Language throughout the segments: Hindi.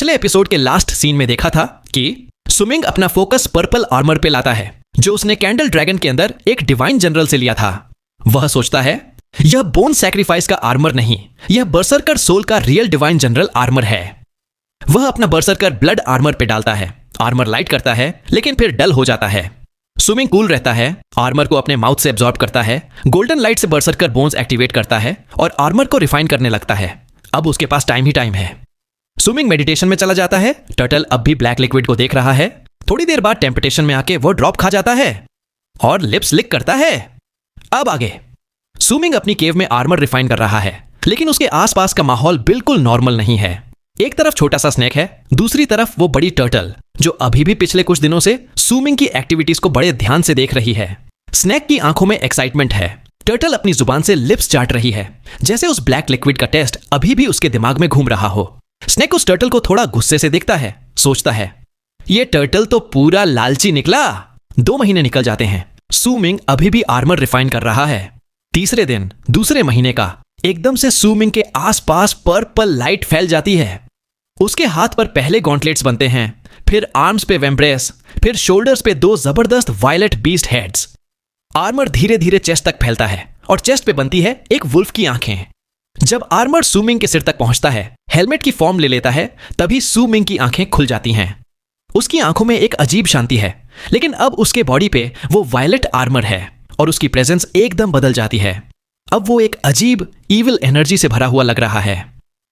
पिछले एपिसोड के लास्ट सीन में देखा था कि सुमिंग अपना फोकस पर्पल आर्मर पे लाता है जो उसने कैंडल ड्रैगन के अंदर एक डिवाइन जनरल से लिया था। वह सोचता है यह बोन सैक्रिफाइस का आर्मर नहीं, यह बर्सरकर सोल का रियल डिवाइन जनरल आर्मर है। वह अपना बर्सरकर ब्लड आर्मर पे डालता है, आर्मर लाइट करता है लेकिन फिर डल हो जाता है। सुमिंग कूल रहता है, आर्मर को अपने माउथ से एब्जॉर्ब करता है, गोल्डन लाइट से बर्सरकर बोन्स एक्टिवेट करता है और आर्मर को रिफाइन करने लगता है। अब उसके पास टाइम ही टाइम है। सुमिंग मेडिटेशन में चला जाता है। टर्टल अब भी ब्लैक लिक्विड को देख रहा है। थोड़ी देर बाद टेम्पटेशन में आके वो ड्रॉप खा जाता है और लिप्स लिक करता है। अब आगे सुमिंग अपनी केव में आर्मर रिफाइन कर रहा है लेकिन उसके आसपास का माहौल बिल्कुल नॉर्मल नहीं है। एक तरफ छोटा सा स्नेक है, दूसरी तरफ वो बड़ी टर्टल जो अभी भी पिछले कुछ दिनों से सुमिंग की एक्टिविटीज को बड़े ध्यान से देख रही है। स्नेक की आंखों में एक्साइटमेंट है। टर्टल अपनी जुबान से लिप्स चाट रही है जैसे उस ब्लैक लिक्विड का टेस्ट अभी भी उसके दिमाग में घूम रहा हो। स्नेक उस टर्टल को थोड़ा गुस्से से देखता है, सोचता है ये टर्टल तो पूरा लालची निकला। 2 महीने निकल जाते हैं। सुमिंग अभी भी आर्मर रिफाइन कर रहा है। तीसरे दिन दूसरे महीने का एकदम से सुमिंग के आसपास पर्पल लाइट फैल जाती है। उसके हाथ पर पहले गॉन्टलेट्स बनते हैं, फिर आर्म्स पे वेम्ब्रेस, फिर शोल्डर्स पे 2 जबरदस्त वायलेट बीस्ट हेड्स। आर्मर धीरे धीरे चेस्ट तक फैलता है और चेस्ट पे बनती है एक वुल्फ की आंखें। जब आर्मर सुमिंग के सिर तक पहुंचता है, हेलमेट की फॉर्म ले लेता है, तभी सुमिंग की आंखें खुल जाती हैं। उसकी आंखों में एक अजीब शांति है लेकिन अब उसके बॉडी पे वो वायलेट आर्मर है और उसकी प्रेजेंस एकदम बदल जाती है। अब वो एक अजीब ईविल एनर्जी से भरा हुआ लग रहा है।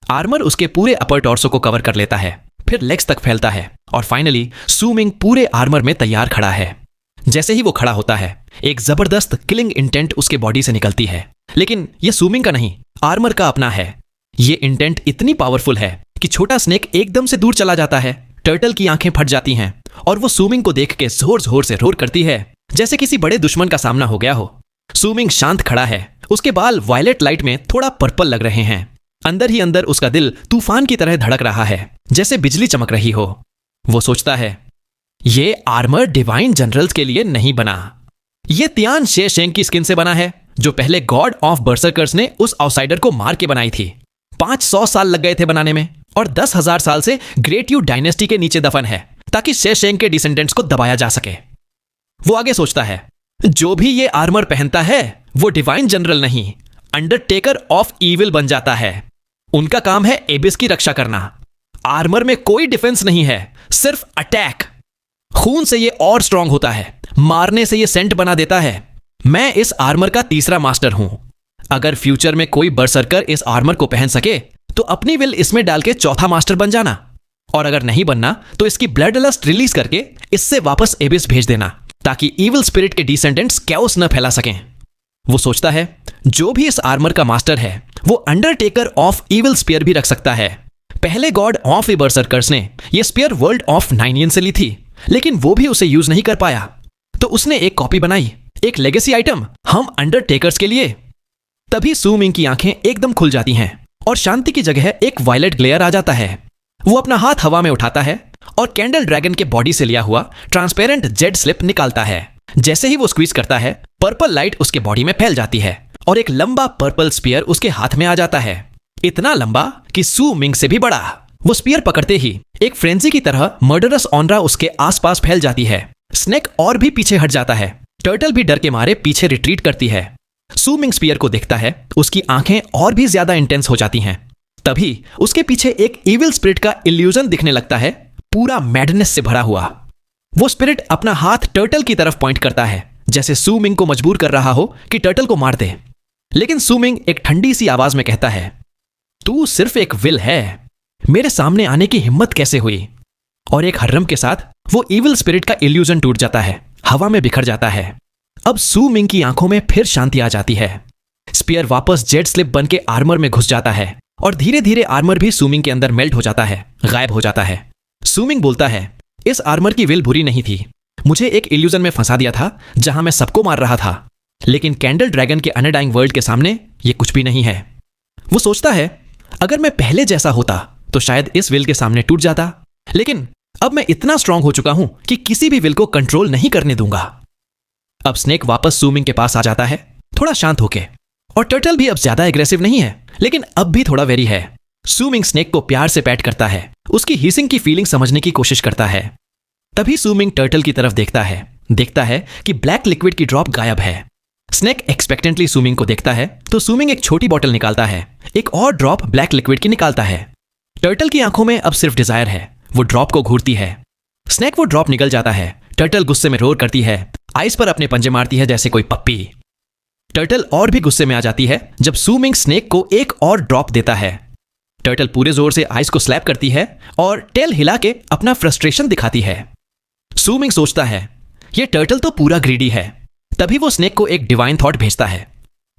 आर्मर उसके पूरे अपर टॉर्सो को कवर कर लेता है, फिर लेग्स तक फैलता है और फाइनली सुमिंग पूरे आर्मर में तैयार खड़ा है। जैसे ही वो खड़ा होता है, एक जबरदस्त किलिंग इंटेंट उसके बॉडी से निकलती है, लेकिन ये सुमिंग का नहीं, आर्मर का अपना है। ये इंटेंट इतनी पावरफुल है कि छोटा स्नेक एकदम से दूर चला जाता है। टर्टल की आंखें फट जाती हैं और वो सुमिंग को देख के जोर जोर से रोर करती है जैसे किसी बड़े दुश्मन का सामना हो गया हो। सुमिंग शांत खड़ा है, उसके बाल वायलेट लाइट में थोड़ा पर्पल लग रहे हैं। अंदर ही अंदर उसका दिल तूफान की तरह धड़क रहा है जैसे बिजली चमक रही हो। वो सोचता है ये आर्मर डिवाइन जनरल्स के लिए नहीं बना, ये तियान शेशेंग की स्किन से बना है जो पहले गॉड ऑफ बर्सरकर्स ने उस आउटसाइडर को मार के बनाई थी। 500 साल लग गए थे बनाने में और 10,000 साल से ग्रेट यू डायनेस्टी के नीचे दफन है ताकि शेशेंग के डिसेंडेंट्स को दबाया जा सके। वो आगे सोचता है जो भी ये आर्मर पहनता है वो डिवाइन जनरल नहीं, अंडरटेकर ऑफ ईविल बन जाता है। उनका काम है एबिस की रक्षा करना। आर्मर में कोई डिफेंस नहीं है, सिर्फ अटैक। खून से ये और स्ट्रांग होता है, मारने से ये सेंट बना देता है। मैं इस आर्मर का तीसरा मास्टर हूं। अगर फ्यूचर में कोई बर्सरकर इस आर्मर को पहन सके तो अपनी विल इसमें डाल के चौथा मास्टर बन जाना, और अगर नहीं बनना तो इसकी ब्लड लस्ट रिलीज करके इससे वापस एबिस भेज देना ताकि इविल स्पिरिट के डिसेंडेंट्स कैओस न फैला सकें। वो सोचता है जो भी इस आर्मर का मास्टर है वो अंडरटेकर ऑफ इविल स्पीयर भी रख सकता है। पहले गॉड ऑफ बर्सरकर्स ने ये स्पीयर वर्ल्ड ऑफ नाइनियन से ली थी लेकिन वो भी उसे यूज नहीं कर पाया, तो उसने एक कॉपी बनाई, एक लेगेसी आइटम हम अंडरटेकर्स के लिए। तभी सुमिंग की आंखें एकदम खुल जाती हैं और शांति की जगह एक वायलेट ग्लेयर आ जाता है। वो अपना हाथ हवा में उठाता है और कैंडल ड्रैगन के बॉडी से लिया हुआ ट्रांसपेरेंट जेड स्लिप निकालता है। जैसे ही वो स्क्वीज करता है, पर्पल लाइट उसके बॉडी में फैल जाती है और एक लंबा पर्पल स्पीयर उसके हाथ में आ जाता है, इतना लंबा कि सुमिंग से भी बड़ा। वो स्पीयर पकड़ते ही एक फ्रेंजी की तरह मर्डरस ऑनरा उसके आसपास फैल जाती है। स्नेक और भी पीछे हट जाता है। टर्टल भी डर के मारे पीछे रिट्रीट करती है। सुमिंग स्पीयर को देखता है, उसकी आंखें और भी ज्यादा इंटेंस हो जाती हैं। तभी उसके पीछे एक इविल स्पिरिट का इल्यूजन दिखने लगता है, पूरा मैडनेस से भरा हुआ। वो स्पिरिट अपना हाथ टर्टल की तरफ पॉइंट करता है जैसे सुमिंग को मजबूर कर रहा हो कि टर्टल को मार दे। लेकिन सुमिंग एक ठंडी सी आवाज में कहता है तू सिर्फ एक विल है, मेरे सामने आने की हिम्मत कैसे हुई। और एक हर्रम के साथ वो इविल स्पिरिट का इल्यूजन टूट जाता है, हवा में बिखर जाता है। अब सुमिंग की आंखों में फिर शांति आ जाती है। स्पीयर वापस जेड स्लिप बन के आर्मर में घुस जाता है और धीरे धीरे आर्मर भी सुमिंग के अंदर मेल्ट हो जाता है, गायब हो जाता है। सुमिंग बोलता है इस आर्मर की विल बुरी नहीं थी, मुझे एक इल्यूजन में फंसा दिया था जहां मैं सबको मार रहा था, लेकिन कैंडल ड्रैगन के अनडाइंग वर्ल्ड के सामने ये कुछ भी नहीं है। वो सोचता है अगर मैं पहले जैसा होता तो शायद इस विल के सामने टूट जाता, लेकिन अब मैं इतना स्ट्रांग हो चुका हूं कि किसी भी विल को कंट्रोल नहीं करने दूंगा। अब स्नेक वापस सुमिंग के पास आ जाता है, थोड़ा शांत होके, और टर्टल भी अब ज्यादा एग्रेसिव नहीं है लेकिन अब भी थोड़ा वेरी है। सूमिंग स्नेक को प्यार से पैट करता है, उसकी हीसिंग की फीलिंग समझने की कोशिश करता है। तभी सूमिंग टर्टल की तरफ देखता है कि ब्लैक लिक्विड की ड्रॉप गायब है। स्नेक एक्सपेक्टेंटली सूमिंग को देखता है तो सूमिंग एक छोटी बॉटल निकालता है, एक और ड्रॉप ब्लैक लिक्विड की निकालता है। टर्टल की आंखों में अब सिर्फ डिजायर है, वो ड्रॉप को घूरती है। स्नेक वो ड्रॉप निकल जाता है। टर्टल गुस्से में रोर करती है, आइस पर अपने पंजे मारती है जैसे कोई पप्पी। टर्टल और भी गुस्से में आ जाती है जब सूमिंग स्नेक को एक और ड्रॉप देता है। टर्टल पूरे जोर से आइस को स्लैप करती है और टेल हिला के अपना फ्रस्ट्रेशन दिखाती है। सूमिंग सोचता है ये टर्टल तो पूरा ग्रीडी है। तभी वो स्नेक को एक डिवाइन थॉट भेजता है।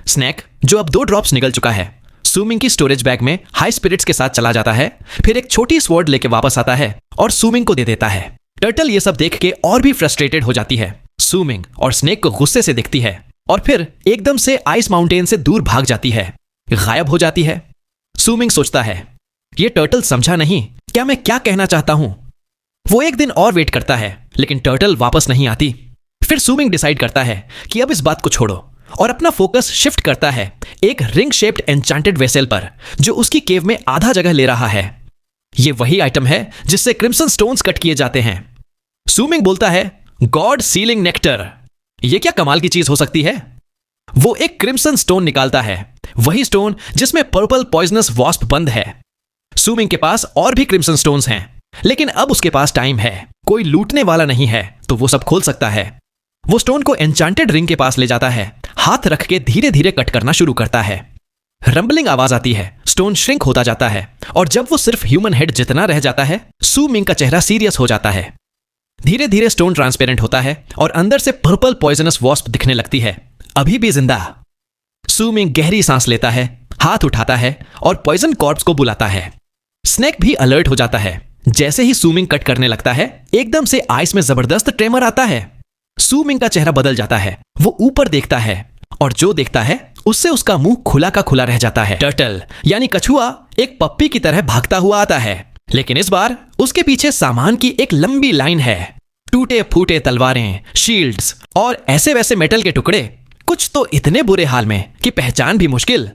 स्नेक, जो अब 2 ड्रॉप्स निकल चुका है, सूमिंग की स्टोरेज बैग में हाई स्पिरिट्स के साथ चला जाता है, फिर एक छोटी स्वॉर्ड लेके वापस आता है और सूमिंग को दे देता है। टर्टल ये सब देख के और भी फ्रस्ट्रेटेड हो जाती है। सूमिंग और स्नेक को गुस्से से देखती है और फिर एकदम से आइस माउंटेन से दूर भाग जाती है, गायब हो जाती है। सूमिंग सोचता है ये टर्टल समझा नहीं क्या मैं क्या कहना चाहता हूं। वो एक दिन और वेट करता है लेकिन टर्टल वापस नहीं आती। फिर सूमिंग डिसाइड करता है कि अब इस बात को छोड़ो और अपना फोकस शिफ्ट करता है एक रिंग शेप्ड एन्चांटेड वेसल पर जो उसकी केव में आधा जगह ले रहा है। ये वही आइटम है जिससे क्रिम्सन स्टोन्स कट किए जाते हैं। सूमिंग बोलता है गॉड सीलिंग नेक्टर, ये क्या कमाल की चीज हो सकती है। वो एक क्रिम्सन स्टोन निकालता है, वही स्टोन जिसमें पर्पल पॉइजनस वॉस्प बंद है। सूमिंग के पास और भी क्रिम्सन स्टोन्स हैं, लेकिन अब उसके पास टाइम है, कोई लूटने वाला नहीं है तो वो सब खोल सकता है। वो स्टोन को एन्चांटेड रिंग के पास ले जाता है, हाथ रख के धीरे धीरे कट करना शुरू करता है। रंबलिंग आवाज आती है, स्टोन श्रिंक होता जाता है और जब वो सिर्फ ह्यूमन हेड जितना रह जाता है, सूमिंग का चेहरा सीरियस हो जाता है। धीरे धीरे स्टोन ट्रांसपेरेंट होता है और अंदर से पर्पल पॉइजनस वॉस्प दिखने लगती है, अभी भी जिंदा। सूमिंग गहरी सांस लेता है, हाथ उठाता है और पॉइजन कॉर्प्स को बुलाता है। स्नेक भी अलर्ट हो जाता है। जैसे ही सूमिंग कट करने लगता है, एकदम से आइस में जबरदस्त ट्रेमर आता है। सूमिंग का चेहरा बदल जाता है, वो ऊपर देखता है और जो देखता है उससे उसका मुंह खुला का खुला रह जाता है। टर्टल यानी कछुआ एक पप्पी की तरह भागता हुआ आता है, लेकिन इस बार उसके पीछे सामान की एक लंबी लाइन है। टूटे फूटे तलवारें, शील्ड्स और ऐसे वैसे मेटल के टुकड़े, कुछ तो इतने बुरे हाल में कि पहचान भी मुश्किल।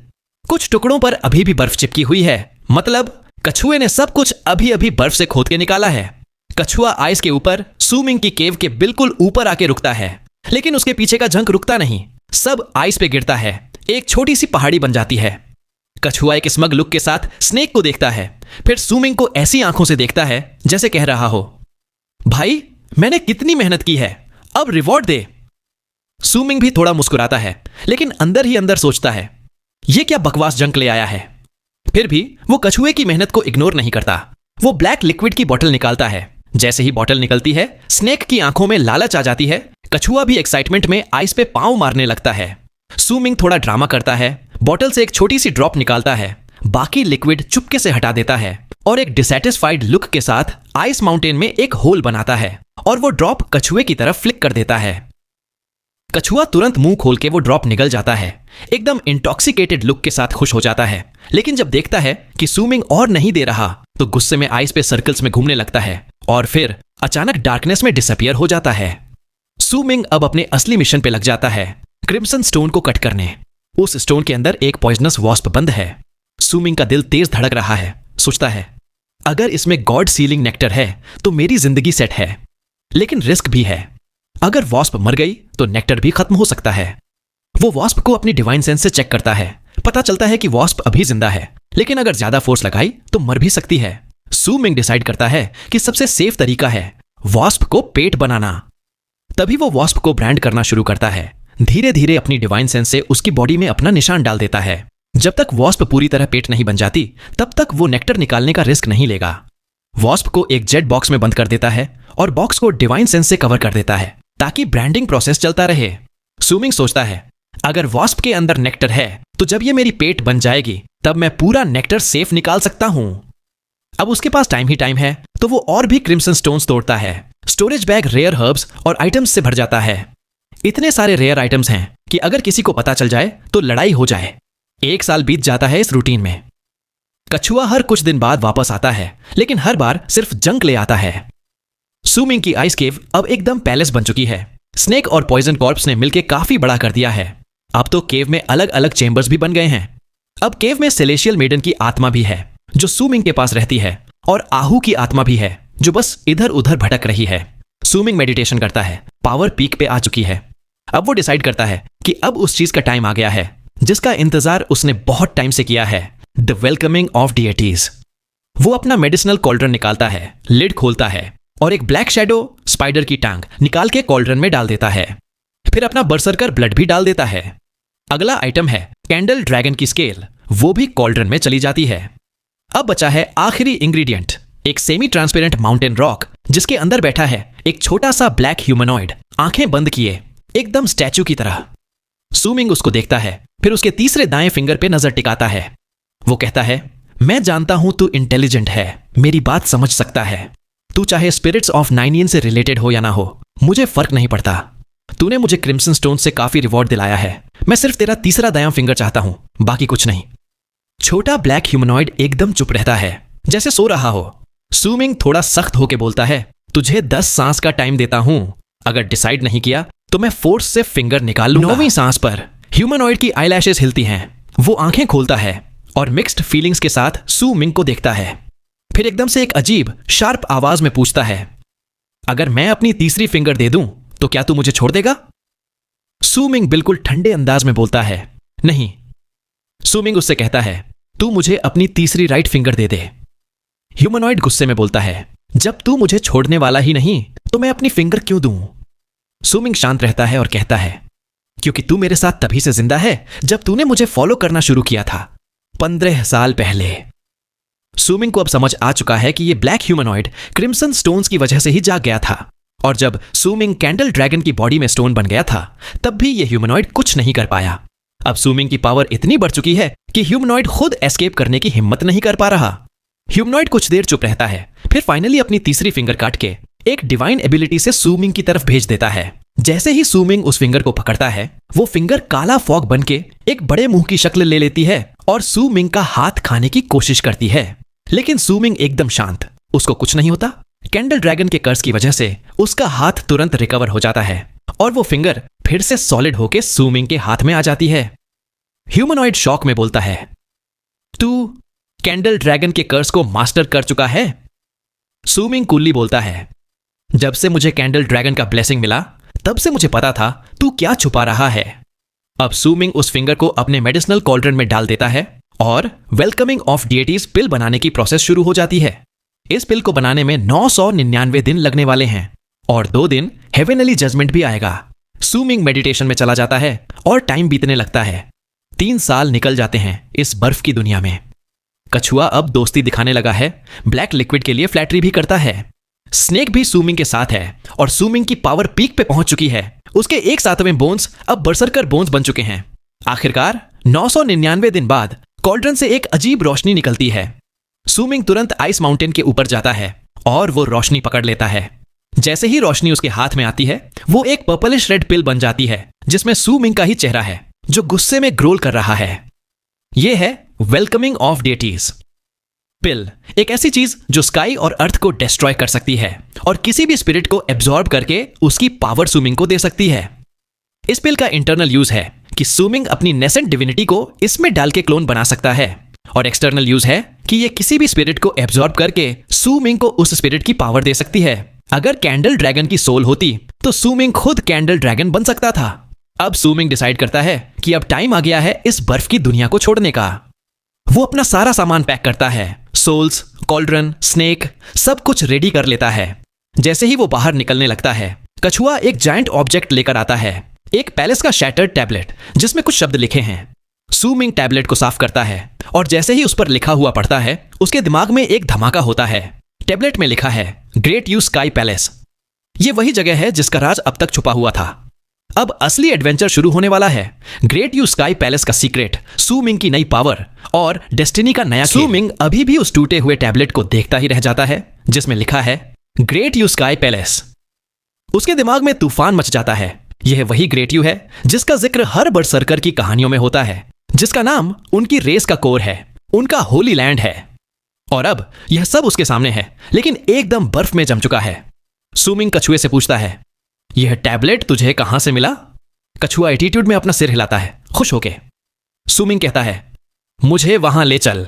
कुछ टुकड़ों पर अभी भी बर्फ चिपकी हुई है, मतलब कछुए ने सब कुछ अभी अभी बर्फ से खोद के निकाला है। कछुआ आइस के ऊपर सूमिंग की केव के बिल्कुल ऊपर आके रुकता है, लेकिन उसके पीछे का झंक रुकता नहीं, सब आइस पे गिरता है, एक छोटी सी पहाड़ी बन जाती है। कछुआ एक स्मग लुक के साथ स्नेक को देखता है, फिर सूमिंग को ऐसी आंखों से देखता है जैसे कह रहा हो, भाई मैंने कितनी मेहनत की है, अब रिवॉर्ड दे। सूमिंग भी थोड़ा मुस्कुराता है, लेकिन अंदर ही अंदर सोचता है ये क्या बकवास जंक ले आया है। फिर भी वो कछुए की मेहनत को इग्नोर नहीं करता। वो ब्लैक लिक्विड की बोतल निकालता है। जैसे ही बोतल निकलती है, स्नेक की आंखों में लालच आ जाती है। कछुआ भी एक्साइटमेंट में आइस पे पांव मारने लगता है। सूमिंग थोड़ा ड्रामा करता है, बोतल से एक छोटी सी ड्रॉप निकालता है, बाकी लिक्विड चुपके से हटा देता है और एक डिसैटिस्फाइड लुक के साथ आइस माउंटेन में एक होल बनाता है और वो ड्रॉप कछुए की तरफ फ्लिक कर देता है। कछुआ तुरंत मुंह खोल के वो ड्रॉप निगल जाता है, एकदम इंटॉक्सिकेटेड लुक के साथ खुश हो जाता है। लेकिन जब देखता है कि सूमिंग और नहीं दे रहा तो गुस्से में आइस पे सर्कल्स में घूमने लगता है और फिर अचानक डार्कनेस में डिसअपियर हो जाता है। सूमिंग अब अपने असली मिशन पे लग जाता है, क्रिम्सन स्टोन को कट करने। उस स्टोन के अंदर एक पॉइजनस वॉस्प बंद है। सूमिंग का दिल तेज धड़क रहा है, सोचता है अगर इसमें गॉड सीलिंग नेक्टर है तो मेरी जिंदगी सेट है, लेकिन रिस्क भी है। अगर वॉस्प मर गई तो नेक्टर भी खत्म हो सकता है। वो वॉस्प को अपनी डिवाइन सेंस से चेक करता है, पता चलता है कि वॉस्प अभी जिंदा है, लेकिन अगर ज्यादा फोर्स लगाई तो मर भी सकती है। सूमिंग डिसाइड करता है कि सबसे सेफ तरीका है वॉस्प को पेट बनाना। तभी वो वॉस्प को ब्रांड करना शुरू करता है, धीरे धीरे अपनी डिवाइन सेंस से उसकी बॉडी में अपना निशान डाल देता है। जब तक वॉस्प पूरी तरह पेट नहीं बन जाती तब तक वो नेक्टर निकालने का रिस्क नहीं लेगा। वॉस्प को एक जेट बॉक्स में बंद कर देता है और बॉक्स को डिवाइन सेंस से कवर कर देता है ताकि ब्रांडिंग प्रोसेस चलता रहे। सूमिंग सोचता है अगर वॉस्प के अंदर नेक्टर है तो जब ये मेरी पेट बन जाएगी तब मैं पूरा नेक्टर सेफ निकाल सकता हूं। अब उसके पास टाइम ही टाइम है तो वो और भी क्रिम्सन स्टोन्स तोड़ता है। स्टोरेज बैग रेयर हर्ब्स और आइटम्स से भर जाता है। इतने सारे रेयर आइटम्स हैं कि अगर किसी को पता चल जाए तो लड़ाई हो जाए। 1 साल बीत जाता है इस रूटीन में। कछुआ हर कुछ दिन बाद वापस आता है, लेकिन हर बार सिर्फ जंक ले आता है। सूमिंग की आइस केव अब एकदम पैलेस बन चुकी है। स्नेक और पॉइजन कॉर्प्स ने मिलकर काफी बड़ा कर दिया है। अब तो केव में अलग अलग चेंबर्स भी बन गए हैं। अब केव में सेलेशियल मेडन की आत्मा भी है जो सुमिंग के पास रहती है, और आहू की आत्मा भी है जो बस इधर उधर भटक रही है। सुमिंग मेडिटेशन करता है, पावर पीक पे आ चुकी है। अब वो डिसाइड करता है कि अब उस चीज का टाइम आ गया है जिसका इंतजार उसने बहुत टाइम से किया है, द वेलकमिंग ऑफ डिएटीज। वो अपना मेडिसिनल कॉल्ड्रन निकालता है, लिड खोलता है और एक ब्लैक शैडो स्पाइडर की टांग निकाल के कॉल्ड्रन में डाल देता है। फिर अपना बरसरकर ब्लड भी डाल देता है। अगला आइटम है कैंडल ड्रैगन की स्केल, वो भी कॉल्ड्रन में चली जाती है। अब बचा है आखिरी इंग्रेडिएंट, एक सेमी ट्रांसपेरेंट माउंटेन रॉक जिसके अंदर बैठा है एक छोटा सा ब्लैक ह्यूमनॉइड, आंखें बंद किए, एकदम स्टैचू की तरह। सुमिंग उसको देखता है, फिर उसके तीसरे दाएं फिंगर पे नजर टिकाता है। वो कहता है, मैं जानता हूं तू इंटेलिजेंट है, मेरी बात समझ सकता है। तू चाहे स्पिरिट्स ऑफ नाइनियन से रिलेटेड हो या ना हो, मुझे फर्क नहीं पड़ता। तूने मुझे क्रिम्सन स्टोन से काफी रिवॉर्ड दिलाया है, मैं सिर्फ तेरा तीसरा दायां फिंगर चाहता हूं, बाकी कुछ नहीं। छोटा ब्लैक ह्यूमनॉइड एकदम चुप रहता है, जैसे सो रहा हो। सुमिंग थोड़ा सख्त होके बोलता है, तुझे 10 सांस का टाइम देता हूं, अगर डिसाइड नहीं किया तो मैं फोर्स से फिंगर निकाल लूंगा। 9वीं सांस पर ह्यूमनॉइड की आईलैशेस हिलती हैं। वो आंखें खोलता है और मिक्स्ड फीलिंग्स के साथ सुमिंग को देखता है। फिर एकदम से एक अजीब शार्प आवाज में पूछता है, अगर मैं अपनी तीसरी फिंगर दे दूं तो क्या तू मुझे छोड़ देगा? सुमिंग बिल्कुल ठंडे अंदाज में बोलता है, नहीं। सुमिंग उससे कहता है, तू मुझे अपनी तीसरी राइट फिंगर दे दे। ह्यूमनॉइड गुस्से में बोलता है, जब तू मुझे छोड़ने वाला ही नहीं तो मैं अपनी फिंगर क्यों दूं? सुमिंग शांत रहता है और कहता है, क्योंकि तू मेरे साथ तभी से जिंदा है जब तूने मुझे फॉलो करना शुरू किया था 15 साल पहले। सुमिंग को अब समझ आ चुका है कि ये ब्लैक ह्यूमनॉइड क्रिम्सन स्टोन्स की वजह से ही जाग गया था, और जब सुमिंग कैंडल ड्रैगन की बॉडी में स्टोन बन गया था तब भी ये ह्यूमनॉइड कुछ नहीं कर पाया। अब सुमिंग की पावर इतनी बढ़ चुकी है कि ह्यूमनॉइड खुद एस्केप करने की हिम्मत नहीं कर पा रहा। ह्यूमनॉइड कुछ देर चुप रहता है, फिर फाइनली अपनी तीसरी फिंगर काट के एक डिवाइन एबिलिटी से सुमिंग की तरफ भेज देता है। जैसे ही सुमिंग उस फिंगर को पकड़ता है, वो फिंगर काला फॉग बन के एक बड़े मुंह की शक्ल ले लेती है और सुमिंग का हाथ खाने की कोशिश करती है। लेकिन सुमिंग एकदम शांत, उसको कुछ नहीं होता। कैंडल ड्रैगन के कर्स की वजह से उसका हाथ तुरंत रिकवर हो जाता है और वो फिंगर फिर से सॉलिड होके सुमिंग के हाथ में आ जाती है। ह्यूमनॉइड शॉक में बोलता है, तू कैंडल ड्रैगन के कर्स को मास्टर कर चुका है? सुमिंग कूली बोलता है, जब से मुझे कैंडल ड्रैगन का ब्लेसिंग मिला तब से मुझे पता था तू क्या छुपा रहा है। अब सुमिंग उस फिंगर को अपने मेडिसिनल कॉल्ड्रन में डाल देता है और वेलकमिंग ऑफ डिएटीज पिल बनाने की प्रोसेस शुरू हो जाती है। इस पिल को बनाने में 999 दिन लगने वाले हैं और 2 दिन हेवेनली जजमेंट भी आएगा। सुमिंग मेडिटेशन में चला जाता है और टाइम बीतने लगता है। 3 साल निकल जाते हैं इस बर्फ की दुनिया में। कछुआ अब दोस्ती दिखाने लगा है, ब्लैक लिक्विड के लिए फ्लैटरी भी करता है। स्नेक भी सुमिंग के साथ है और सुमिंग की पावर पीक पे पहुंच चुकी है। उसके 1/7वें बोन्स अब बरसरकर बोन्स बन चुके हैं। आखिरकार 999 दिन बाद कॉल्ड्रन से एक अजीब रोशनी निकलती है। सुमिंग तुरंत आइस माउंटेन के ऊपर जाता है और वो रोशनी पकड़ लेता है। जैसे ही रोशनी उसके हाथ में आती है, वो एक पर्पलिश रेड पिल बन जाती है जिसमें सुमिंग का ही चेहरा है जो गुस्से में ग्रोल कर रहा है। यह है वेलकमिंग ऑफ डिएटीज पिल, एक ऐसी चीज जो स्काई और अर्थ को डिस्ट्रॉय कर सकती है और किसी भी स्पिरिट को एब्जॉर्ब करके उसकी पावर सुमिंग को दे सकती है। इस पिल का इंटरनल यूज है कि सुमिंग अपनी नेसेंट डिविनिटी को इसमें डाल के क्लोन बना सकता है, और एक्सटर्नल यूज है कि ये किसी भी स्पिरिट को एब्जॉर्ब करके सुमिंग को उस स्पिरिट की पावर दे सकती है। अगर कैंडल ड्रैगन की सोल होती तो सुमिंग खुद कैंडल ड्रैगन बन सकता था। अब सुमिंग डिसाइड करता है कि अब टाइम आ गया है इस बर्फ की दुनिया को छोड़ने का। वो अपना सारा सामान पैक करता है, सोल्स, कॉल्ड्रन, स्नेक, सब कुछ रेडी कर लेता है। जैसे ही वो बाहर निकलने लगता है, कछुआ एक जायंट ऑब्जेक्ट लेकर आता है, एक पैलेस का शैटर्ड टैबलेट जिसमें कुछ शब्द लिखे हैं। सुमिंग टैबलेट को साफ करता है और जैसे ही उस पर लिखा हुआ पढ़ता है, उसके दिमाग में एक धमाका होता है। टैबलेट में लिखा है ग्रेट यू स्काई पैलेस। ये वही जगह है जिसका राज अब तक छुपा हुआ था। अब असली एडवेंचर शुरू होने वाला है। ग्रेट यू स्काई पैलेस का सीक्रेट, सुमिंग की नई पावर और डेस्टिनी का नया खेल। सुमिंग अभी भी उस टूटे हुए टैबलेट को देखता ही रह जाता है जिसमें लिखा है ग्रेट यू स्काई पैलेस। उसके दिमाग में तूफान मच जाता है। यह वही ग्रेट यू है जिसका जिक्र हर बरसरकर की कहानियों में होता है, जिसका नाम उनकी रेस का कोर है, उनका होली लैंड है। और अब यह सब उसके सामने है, लेकिन एकदम बर्फ में जम चुका है। सुमिंग कछुए से पूछता है, यह टैबलेट तुझे कहां से मिला? कछुआ एटीट्यूड में अपना सिर हिलाता है, खुश होके। सुमिंग कहता है, मुझे वहां ले चल।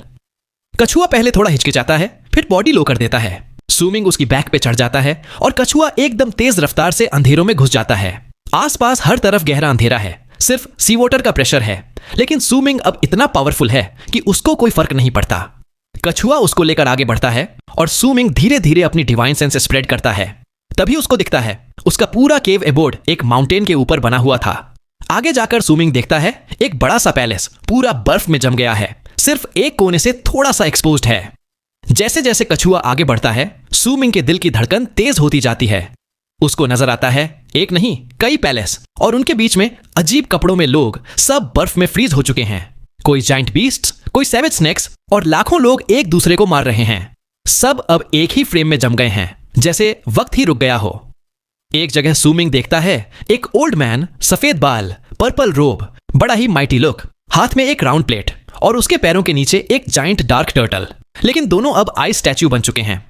कछुआ पहले थोड़ा हिचकिचाता है, फिर बॉडी लो कर देता है। सुमिंग उसकी बैक पे चढ़ जाता है और कछुआ एकदम तेज रफ्तार से अंधेरों में घुस जाता है। आसपास हर तरफ गहरा अंधेरा है, सिर्फ सी वाटर का प्रेशर है, लेकिन सुमिंग अब इतना पावरफुल है कि उसको कोई फर्क नहीं पड़ता। कछुआ उसको लेकर आगे बढ़ता है और सुमिंग धीरे धीरे अपनी डिवाइन सेंस स्प्रेड करता है। तभी उसको दिखता है उसका पूरा केव एबोर्ड एक माउंटेन के ऊपर बना हुआ था। आगे जाकर सुमिंग देखता है एक बड़ा सा पैलेस पूरा बर्फ में जम गया है, सिर्फ एक कोने से थोड़ा सा एक्सपोज्ड है। जैसे जैसे कछुआ आगे बढ़ता है, सुमिंग के दिल की धड़कन तेज होती जाती है। उसको नजर आता है एक नहीं कई पैलेस, और उनके बीच में अजीब कपड़ों में लोग सब बर्फ में फ्रीज हो चुके हैं। कोई जाइंट बीस्ट्स, कोई सैवेज स्नेक्स और लाखों लोग एक दूसरे को मार रहे हैं। सब अब एक ही फ्रेम में जम गए हैं, जैसे वक्त ही रुक गया हो। एक जगह सुमिंग देखता है एक ओल्ड मैन, सफेद बाल, पर्पल रोब, बड़ा ही माइटी लुक, हाथ में एक राउंड प्लेट और उसके पैरों के नीचे एक जाइंट डार्क टर्टल, लेकिन दोनों अब आइस स्टैच्यू बन चुके हैं।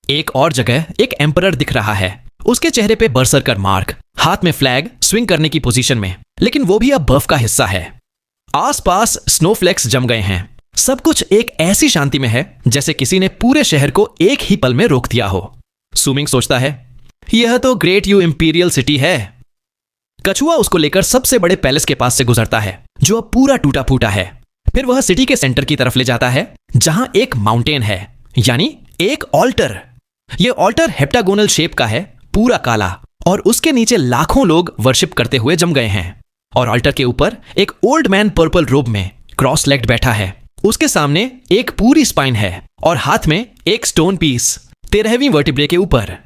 एक और जगह एक एम्परर दिख रहा है, उसके चेहरे पे बरसरकर मार्क, हाथ में फ्लैग स्विंग करने की पोजीशन में, लेकिन वो भी अब बर्फ का हिस्सा है। आसपास स्नोफ्लेक्स जम गए हैं। सब कुछ एक ऐसी शांति में है जैसे किसी ने पूरे शहर को एक ही पल में रोक दिया हो। सुमिंग सोचता है यह तो ग्रेट यू इंपीरियल सिटी है। कछुआ उसको लेकर सबसे बड़े पैलेस के पास से गुजरता है जो अब पूरा टूटा फूटा है। फिर वह सिटी के सेंटर की तरफ ले जाता है जहां एक माउंटेन है, यानी एक ऑल्टर। यह ऑल्टर हेप्टागोनल शेप का है, पूरा काला, और उसके नीचे लाखों लोग वर्शिप करते हुए जम गए हैं। और ऑल्टर के ऊपर एक ओल्ड मैन पर्पल रोब में क्रॉस लेग्ड बैठा है। उसके सामने एक पूरी स्पाइन है और हाथ में एक स्टोन पीस 13वीं वर्टिब्रे के ऊपर।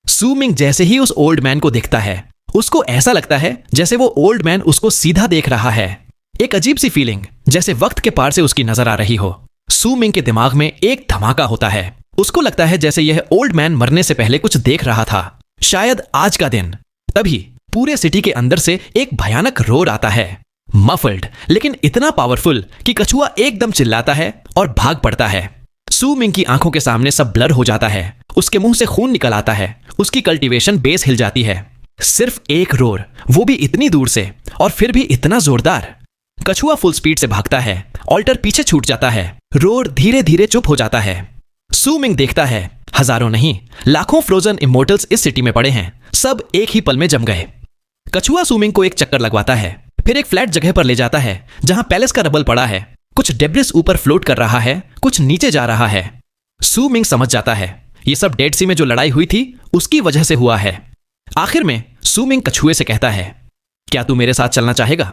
सुमिंग जैसे ही उस ओल्ड मैन को देखता है, उसको ऐसा लगता है जैसे वो ओल्ड मैन उसको सीधा देख रहा है। एक अजीब सी फीलिंग, जैसे वक्त के पार से उसकी नजर आ रही हो। सुमिंग के दिमाग में एक धमाका होता है। उसको लगता है जैसे यह ओल्ड मैन मरने से पहले कुछ देख रहा था, शायद आज का दिन। तभी पूरे सिटी के अंदर से एक भयानक रोर आता है, मफल्ड लेकिन इतना पावरफुल कि कछुआ एकदम चिल्लाता है और भाग पड़ता है। सुमिंग की आंखों के सामने सब ब्लर हो जाता है, उसके मुंह से खून निकल आता है, उसकी कल्टीवेशन बेस हिल जाती है। सिर्फ एक रोर, वो भी इतनी दूर से, और फिर भी इतना जोरदार। कछुआ फुल स्पीड से भागता है, ऑल्टर पीछे छूट जाता है, रोर धीरे धीरे चुप हो जाता है। सुमिंग देखता है हजारों नहीं लाखों फ्रोजन इमोर्टल्स इस सिटी में पड़े हैं, सब एक ही पल में जम गए। कछुआ सुमिंग को एक चक्कर लगवाता है, फिर एक फ्लैट जगह पर ले जाता है जहां पैलेस का रबल पड़ा है। कुछ डेब्रिस ऊपर फ्लोट कर रहा है, कुछ नीचे जा रहा है। सुमिंग समझ जाता है ये सब डेड सी में जो लड़ाई हुई थी उसकी वजह से हुआ है। आखिर में सुमिंग कछुए से कहता है क्या तू मेरे साथ चलना चाहेगा?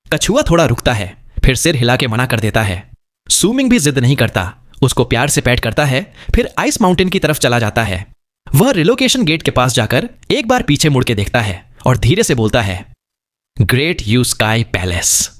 कछुआ थोड़ा रुकता है, फिर सिर हिला के मना कर देता है। सुमिंग भी जिद नहीं करता, उसको प्यार से पैट करता है, फिर आइस माउंटेन की तरफ चला जाता है। वह रिलोकेशन गेट के पास जाकर एक बार पीछे मुड़ के देखता है और धीरे से बोलता है great you sky palace.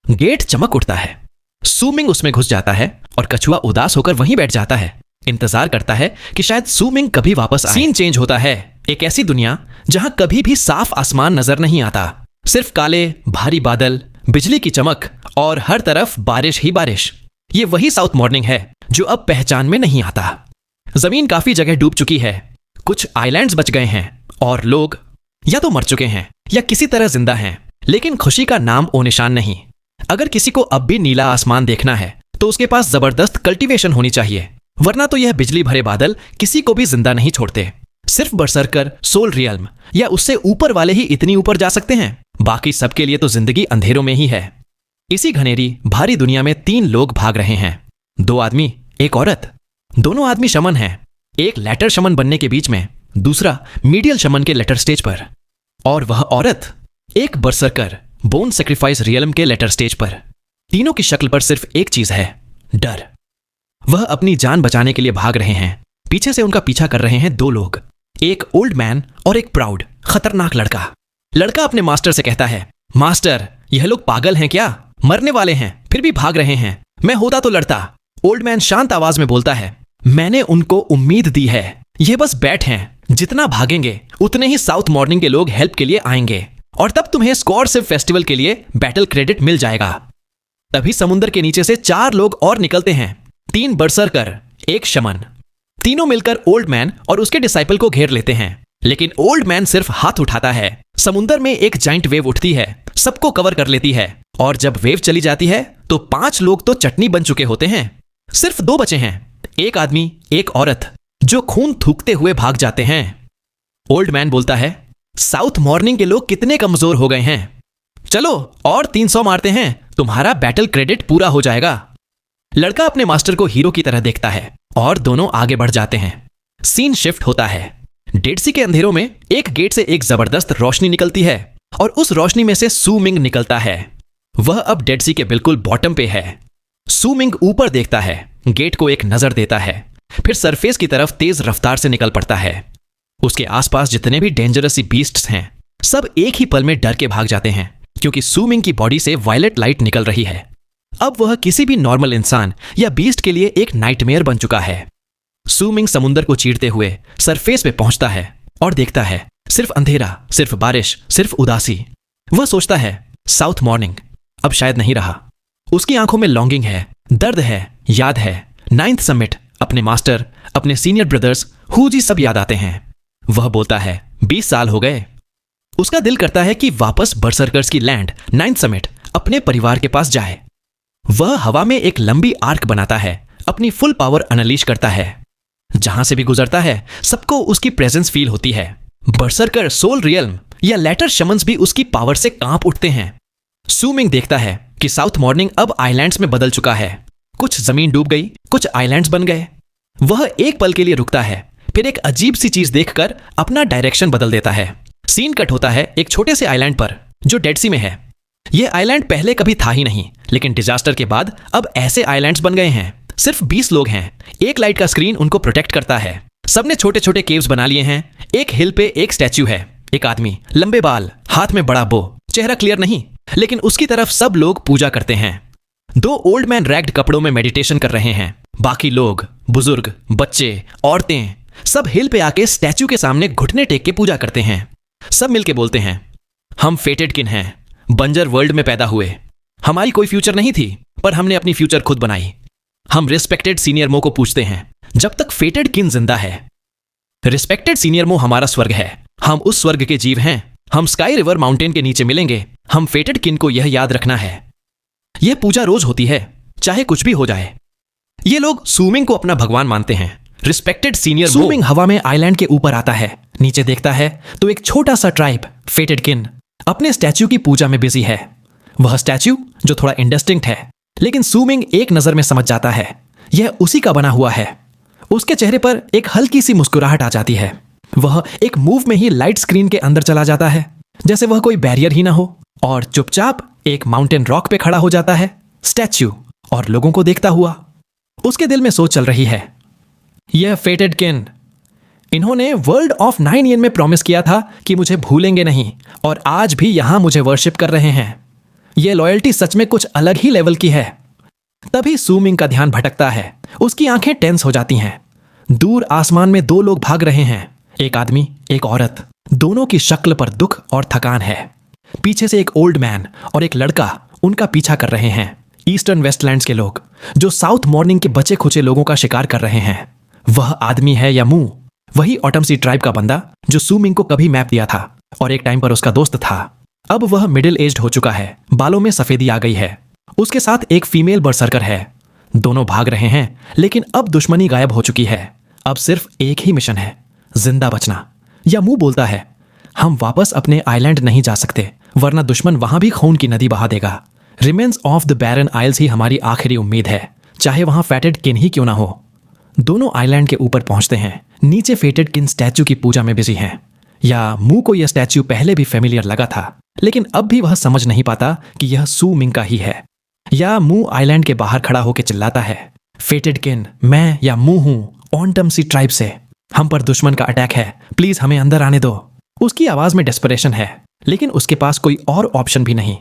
Gate चमक उठता है। सुमिंग उसमें घुस जाता है और कछुआ उदास होकर वहीं बैठ जाता है, इंतजार करता है कि शायद सुमिंग कभी वापस आए। सीन चेंज होता है, एक ऐसी दुनिया जहां कभी भी साफ आसमान नजर नहीं आता, सिर्फ काले भारी बादल, बिजली की चमक और हर तरफ बारिश ही बारिश। ये वही साउथ मॉर्निंग है जो अब पहचान में नहीं आता। जमीन काफी जगह डूब चुकी है, कुछ आइलैंड्स बच गए हैं और लोग या तो मर चुके हैं या किसी तरह जिंदा हैं, लेकिन खुशी का नाम ओ निशान नहीं। अगर किसी को अब भी नीला आसमान देखना है तो उसके पास जबरदस्त कल्टीवेशन होनी चाहिए, वरना तो यह बिजली भरे बादल किसी को भी जिंदा नहीं छोड़ते। सिर्फ बरसरकर, सोल रियल्म या उससे ऊपर वाले ही इतनी ऊपर जा सकते हैं, बाकी सबके लिए तो जिंदगी अंधेरों में ही है। इसी घनेरी भारी दुनिया में 3 लोग भाग रहे हैं, 2 आदमी, 1 औरत। दोनों आदमी शमन हैं, एक लेटर शमन बनने के बीच में, दूसरा मीडियल शमन के लेटर स्टेज पर, और वह औरत एक बरसरकर बोन सेक्रीफाइस रियल्म के लेटर स्टेज पर। तीनों की शक्ल पर सिर्फ एक चीज है, डर। वह अपनी जान बचाने के लिए भाग रहे हैं। पीछे से उनका पीछा कर रहे हैं 2 लोग, एक ओल्ड मैन और एक प्राउड खतरनाक लड़का। लड़का अपने मास्टर से कहता है मास्टर, यह लोग पागल हैं क्या? मरने वाले हैं फिर भी भाग रहे हैं, मैं होता तो लड़ता। ओल्ड मैन शांत आवाज में बोलता है मैंने उनको उम्मीद दी है, ये बस बैठ हैं, जितना भागेंगे उतने ही साउथ मॉर्निंग के लोग हेल्प के लिए आएंगे और तब तुम्हें स्कॉर्सिव फेस्टिवल के लिए बैटल क्रेडिट मिल जाएगा। तभी समुद्र के नीचे से 4 लोग और निकलते हैं, 3 बरसरकर, 1 शमन। तीनों मिलकर ओल्ड मैन और उसके डिसाइपल को घेर लेते हैं, लेकिन ओल्ड मैन सिर्फ हाथ उठाता है। समुद्र में एक जाइंट वेव उठती है, सबको कवर कर लेती है, और जब वेव चली जाती है तो 5 लोग तो चटनी बन चुके होते हैं। सिर्फ 2 बचे हैं, एक आदमी एक औरत, जो खून थूकते हुए भाग जाते हैं। ओल्ड मैन बोलता है, साउथ मॉर्निंग के लोग कितने कमजोर हो गए हैं, चलो और 300 मारते हैं, तुम्हारा बैटल क्रेडिट पूरा हो जाएगा। लड़का अपने मास्टर को हीरो की तरह देखता है और दोनों आगे बढ़ जाते हैं। सीन शिफ्ट होता है। डेड सी के अंधेरों में एक गेट से एक जबरदस्त रोशनी निकलती है और उस रोशनी में से सू मिंग निकलता है। वह अब डेड सी के बिल्कुल बॉटम पे है। सू मिंग ऊपर देखता है, गेट को एक नजर देता है, फिर सरफेस की तरफ तेज रफ्तार से निकल पड़ता है। उसके आसपास जितने भी डेंजरस सी बीस्ट्स हैं, सब एक ही पल में डर के भाग जाते हैं, क्योंकि सू मिंग की बॉडी से वायलेट लाइट निकल रही है। अब वह किसी भी नॉर्मल इंसान या बीस्ट के लिए एक नाइटमेयर बन चुका है। सू मिंग समुंदर को चीरते हुए सरफेस पे पहुंचता है और देखता है सिर्फ अंधेरा, सिर्फ बारिश, सिर्फ उदासी। वह सोचता है, साउथ मॉर्निंग अब शायद नहीं रहा। उसकी आंखों में लॉन्गिंग है, दर्द है, याद है, 9th समिट, अपने मास्टर, अपने सीनियर ब्रदर्स, हुजी सब याद आते हैं। वह बोलता है, 20 साल हो गए। उसका दिल करता है कि वापस बरसर्कर्स की लैंड 9th समिट अपने परिवार के पास जाए। वह हवा में एक लंबी आर्क बनाता है, अपनी फुल पावर अनलीश करता है। जहां से भी गुजरता है, सबको उसकी प्रेजेंस फील होती है। बरसर्कर, सोल रियल्म या लेटर शमन्स भी उसकी पावर से कांप उठते हैं। सू मिंग देखता है कि साउथ मॉर्निंग अब आइलैंड्स में बदल चुका है। कुछ जमीन डूब गई, कुछ आइलैंड्स बन गए। वह एक पल के लिए रुकता है, फिर एक अजीब सी चीज देखकर अपना डायरेक्शन बदल देता है। सीन कट होता है एक छोटे से आइलैंड पर जो डेड सी में है। यह आइलैंड पहले कभी था ही नहीं, लेकिन डिजास्टर के बाद अब ऐसे आइलैंड्स बन गए हैं। सिर्फ 20 लोग हैं। एक लाइट का स्क्रीन उनको प्रोटेक्ट करता है। सबने छोटे छोटे केव्स बना लिए हैं। एक हिल पे एक स्टैच्यू है, एक आदमी, लंबे बाल, हाथ में बड़ा बो, चेहरा क्लियर नहीं, लेकिन उसकी तरफ सब लोग पूजा करते हैं। 2 ओल्ड मैन रैग्ड कपड़ों में मेडिटेशन कर रहे हैं। बाकी लोग, बुजुर्ग, बच्चे, औरतें, सब हिल पे आके स्टैच्यू के सामने घुटने टेक के पूजा करते हैं। सब मिलके बोलते हैं, हम फेटेड किन हैं, बंजर वर्ल्ड में पैदा हुए। हमारी कोई फ्यूचर नहीं थी, पर हमने अपनी फ्यूचर खुद बनाई। हम रिस्पेक्टेड सीनियर मो को पूछते हैं, जब तक फेटेड किन जिंदा है। रिस्पेक्टेड सीनियर मो हमारा स्वर्ग है। हम उस स्वर्ग के जीव हैं। हम स्काई रिवर माउंटेन के नीचे मिलेंगे। हम फेटेड किन को यह याद रखना है। यह पूजा रोज होती है, चाहे कुछ भी हो जाए। ये लोग सू मिंग को अपना भगवान मानते हैं। रिस्पेक्टेड सीनियर सू मिंग हवा में आइलैंड के ऊपर आता है। नीचे देखता है तो एक छोटा सा ट्राइब, फेटेड किन, अपने स्टैच्यू की पूजा में बिजी है। वह स्टैच्यू जो थोड़ा इंडिस्टिंक्ट है, लेकिन सू मिंग एक नजर में समझ जाता है यह उसी का बना हुआ है। उसके चेहरे पर एक हल्की सी मुस्कुराहट आ जाती है। वह एक मूव में ही लाइट स्क्रीन के अंदर चला जाता है, जैसे वह कोई बैरियर ही ना हो, और चुपचाप एक माउंटेन रॉक पे खड़ा हो जाता है, स्टैच्यू और लोगों को देखता हुआ। उसके दिल में सोच चल रही है, यह फेटेड किन, इन्होंने वर्ल्ड ऑफ 9 yen में प्रॉमिस किया था कि मुझे भूलेंगे नहीं, और आज भी यहां मुझे वर्शिप कर रहे हैं। यह लॉयल्टी सच में कुछ अलग ही लेवल की है। तभी सू मिंग का ध्यान भटकता है। उसकी आंखें टेंस हो जाती हैं। दूर आसमान में 2 लोग भाग रहे हैं, एक आदमी, एक औरत। दोनों की शक्ल पर दुख और थकान है। पीछे से एक ओल्ड मैन और एक लड़का उनका पीछा कर रहे हैं। ईस्टर्न वेस्टलैंड्स के लोग जो साउथ मॉर्निंग के बचे खुचे लोगों का शिकार कर रहे हैं। वह आदमी है या मुंह, वही ऑटमसी ट्राइब का बंदा जो सू मिंग को कभी मैप दिया था और एक टाइम पर उसका दोस्त था। अब वह मिडिल एज्ड हो चुका है, बालों में सफेदी आ गई है। उसके साथ एक फीमेल बरसर्कर है। दोनों भाग रहे हैं, लेकिन अब दुश्मनी गायब हो चुकी है। अब सिर्फ एक ही मिशन है, जिंदा बचना। या मुंह बोलता है, हम वापस अपने आइलैंड नहीं जा सकते, वरना दुश्मन वहां भी खून की नदी बहा देगा। रिमेन्स ऑफ द बैरन आइल्स ही हमारी आखिरी उम्मीद है, चाहे वहां फेटेड किन ही क्यों ना हो। दोनों आइलैंड के ऊपर पहुंचते हैं। नीचे फेटेड किन स्टैच्यू की पूजा में बिजी हैं। या मुंह को यह स्टैच्यू पहले भी फेमिलियर लगा था, लेकिन अब भी वह समझ नहीं पाता कि यह सू मिंग का ही है। या मुंह आइलैंड के बाहर खड़ा होकर चिल्लाता है, फेटेड किन, मैं या मुंह हूं ऑनटमसी ट्राइब से। हम पर दुश्मन का अटैक है, प्लीज हमें अंदर आने दो। उसकी आवाज में डेस्परेशन है, लेकिन उसके पास कोई और ऑप्शन भी नहीं।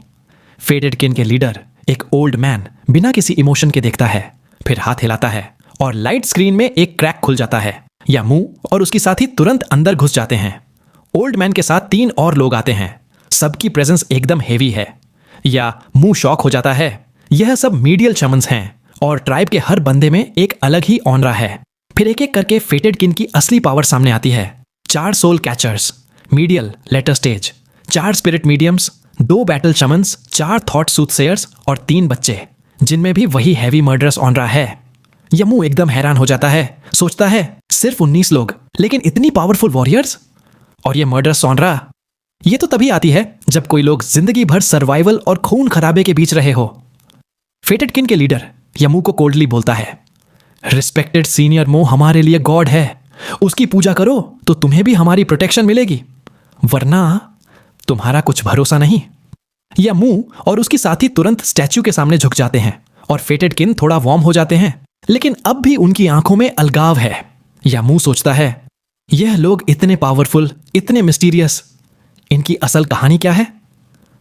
फेटेड किन के लीडर, एक ओल्ड मैन, बिना किसी इमोशन के देखता है, फिर हाथ हिलाता है और लाइट स्क्रीन में एक क्रैक खुल जाता है। या मुंह और उसकी साथी तुरंत अंदर घुस जाते हैं। ओल्ड मैन के साथ 3 और लोग आते हैं। सबकी प्रेजेंस एकदम हेवी है। या मुंह शॉक हो जाता है। यह सब मीडियल शमन्स हैं और ट्राइब के हर बंदे में एक अलग ही ऑनरा है। फिर एक एक करके फेटेड किन की असली पावर सामने आती है। 4 soul catchers, medial, later stage, 4 spirit mediums, 2 battle shamans, 4 thought soothsayers और 3 बच्चे, जिनमें भी वही हैवी मर्डरस ऑनरा है। यमू एकदम हैरान हो जाता है, सोचता है सिर्फ 19 लोग, लेकिन इतनी पावरफुल वॉरियर्स। और ये मर्डरस सोनरा, ये तो तभी आती है जब कोई लोग जिंदगी भर सर्वाइवल और खून खराबे के बीच रहे हो। फेटेड किन के लीडर यमू को कोल्डली बोलता है, रिस्पेक्टेड सीनियर मो हमारे लिए गॉड है, उसकी पूजा करो तो तुम्हें भी हमारी प्रोटेक्शन मिलेगी, वरना तुम्हारा कुछ भरोसा नहीं। यमू और उसकी साथी तुरंत स्टैच्यू के सामने झुक जाते हैं और फेटेड किन थोड़ा वार्म हो जाते हैं, लेकिन अब भी उनकी आंखों में अलगाव है। यमू सोचता है, यह लोग इतने पावरफुल, इतने मिस्टीरियस, इनकी असल कहानी क्या है?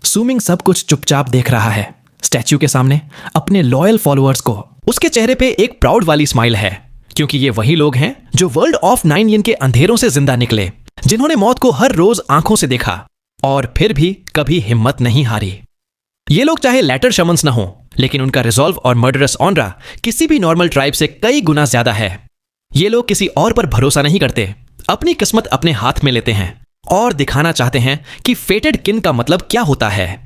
सुमिंग सब कुछ चुपचाप देख रहा है स्टैच्यू के सामने अपने लॉयल फॉलोअर्स को। उसके चेहरे पे एक प्राउड वाली स्माइल है, क्योंकि ये वही लोग हैं जो वर्ल्ड ऑफ 9 यिन के अंधेरों से जिंदा निकले, जिन्होंने मौत को हर रोज आंखों से देखा और फिर भी कभी हिम्मत नहीं हारी। ये लोग चाहे लैटर शमन्स न हो, लेकिन उनका रिजॉल्व और मर्डरस ऑनरा किसी भी नॉर्मल ट्राइब से कई गुना ज्यादा है। ये लोग किसी और पर भरोसा नहीं करते, अपनी किस्मत अपने हाथ में लेते हैं और दिखाना चाहते हैं कि फेटेड किन का मतलब क्या होता है।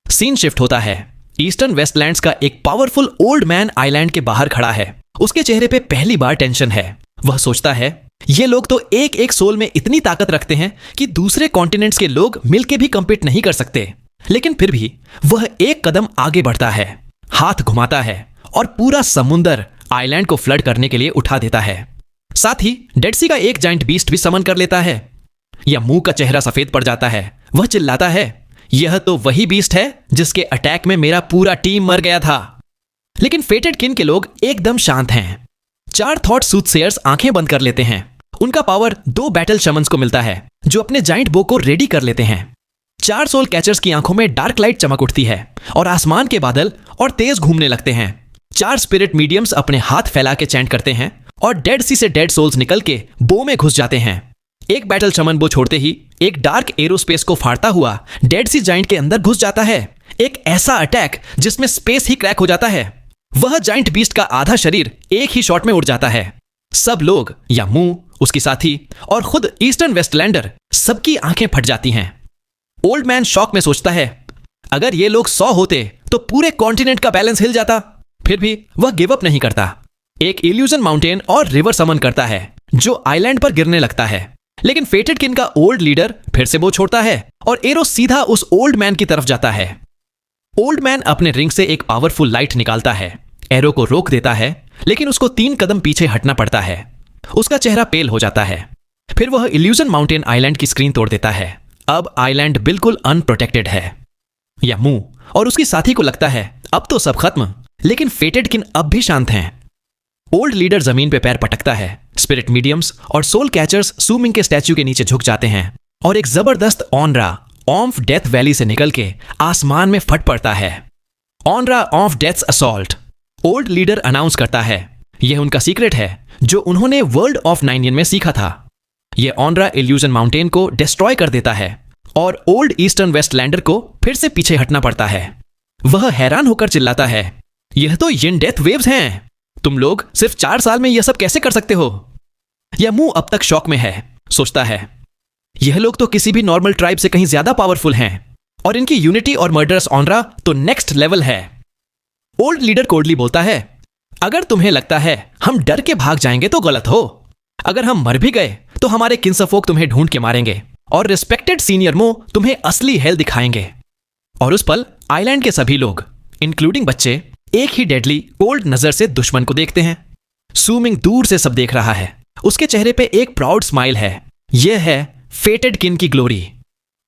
सीन शिफ्ट होता है। ईस्टर्न वेस्टलैंड्स का एक पावरफुल ओल्ड मैन आइलैंड के बाहर खड़ा है। उसके चेहरे पे पहली बार टेंशन है। वह सोचता है, ये लोग तो एक एक सोल में इतनी ताकत रखते हैं कि दूसरे कॉन्टिनेंट्स के लोग मिलके भी कंपीट नहीं कर सकते, लेकिन फिर भी वह एक कदम आगे बढ़ता है, हाथ घुमाता है और पूरा समुंदर आइलैंड को फ्लड करने के लिए उठा देता है। साथ ही डेड सी का एक जाइंट बीस्ट भी समन कर लेता है। यमू का चेहरा सफेद पड़ जाता है। वह चिल्लाता है, यह तो वही बीस्ट है जिसके अटैक में मेरा पूरा टीम मर गया था। लेकिन फेटेड किन के लोग एकदम शांत हैं। 4 थॉट सूथसेयर्स आंखें बंद कर लेते हैं। उनका पावर 2 बैटल शमन्स को मिलता है जो अपने जाइंट बो को रेडी कर लेते हैं। 4 सोल कैचर्स की आंखों में डार्क लाइट चमक उठती है और आसमान के बादल और तेज घूमने लगते हैं। 4 स्पिरिट मीडियम्स अपने हाथ फैला के चैंट करते हैं और डेड सी से डेड सोल्स निकल के बो में घुस जाते हैं। एक बैटल शमन बो छोड़ते ही एक डार्क एरोस्पेस को फाड़ता हुआ डेड सी जाइंट के अंदर घुस जाता है। एक ऐसा अटैक जिसमें स्पेस ही क्रैक हो जाता है। वह जाइंट बीस्ट का आधा शरीर एक ही शॉट में उड़ जाता है। सब लोग, यमू, उसकी साथी और खुद ईस्टर्न वेस्टलैंडर, सबकी आंखें फट जाती हैं। ओल्ड मैन शॉक में सोचता है, अगर ये लोग 100 होते तो पूरे कॉन्टिनेंट का बैलेंस हिल जाता। फिर भी वह गिव अप नहीं करता। एक इल्यूजन माउंटेन और रिवर समन करता है जो आइलैंड पर गिरने लगता है, लेकिन फेटेड किन का ओल्ड लीडर फिर से बो छोड़ता है और एरो सीधा उस ओल्ड मैन की तरफ जाता है। ओल्ड मैन अपने रिंग से एक पावरफुल लाइट निकालता है, एरो को रोक देता है, लेकिन उसको 3 कदम पीछे हटना पड़ता है। उसका चेहरा पेल हो जाता है। फिर वह इल्यूजन माउंटेन आइलैंड की स्क्रीन तोड़ देता है। अब आइलैंड बिल्कुल अनप्रोटेक्टेड है। यमू और उसकी साथी को लगता है अब तो सब खत्म, लेकिन फेटेड किन अब भी शांत हैं। ओल्ड लीडर जमीन पे पैर पटकता है। स्पिरिट मीडियम्स और सोल कैचर्स सुमिंग के स्टैच्यू के नीचे झुक जाते हैं और एक जबरदस्त ऑनरा ऑफ डेथ वैली से निकल के आसमान में फट पड़ता है। Aura of death's assault, old leader announce करता है। यह उनका सीक्रेट है जो उन्होंने वर्ल्ड ऑफ 9 यिन में सीखा था। यह ऑनरा इल्यूजन माउंटेन को डिस्ट्रॉय कर देता है और ओल्ड ईस्टर्न वेस्टलैंडर को फिर से पीछे हटना पड़ता है। वह हैरान होकर चिल्लाता है, यह तो यिन डेथ वेव्स हैं। तुम लोग सिर्फ 4 साल में यह सब कैसे कर सकते हो? यमू अब तक शॉक में है। सोचता है, यह लोग तो किसी भी नॉर्मल ट्राइब से कहीं ज्यादा पावरफुल हैं और इनकी यूनिटी और मर्डरस ऑनरा तो नेक्स्ट लेवल है। ओल्ड लीडर कोल्डली बोलता है, अगर तुम्हें लगता है हम डर के भाग जाएंगे तो गलत हो। अगर हम मर भी गए तो हमारे किन्सफोक तुम्हें ढूंढ के मारेंगे और रिस्पेक्टेड सीनियर मो तुम्हें असली हेल दिखाएंगे। और उस पल आइलैंड के सभी लोग, इंक्लूडिंग बच्चे, एक ही डेडली कोल्ड नजर से दुश्मन को देखते हैं। सुमिंग दूर से सब देख रहा है। उसके चेहरे पे एक प्राउड स्माइल है। यह है फेटेड किन की ग्लोरी।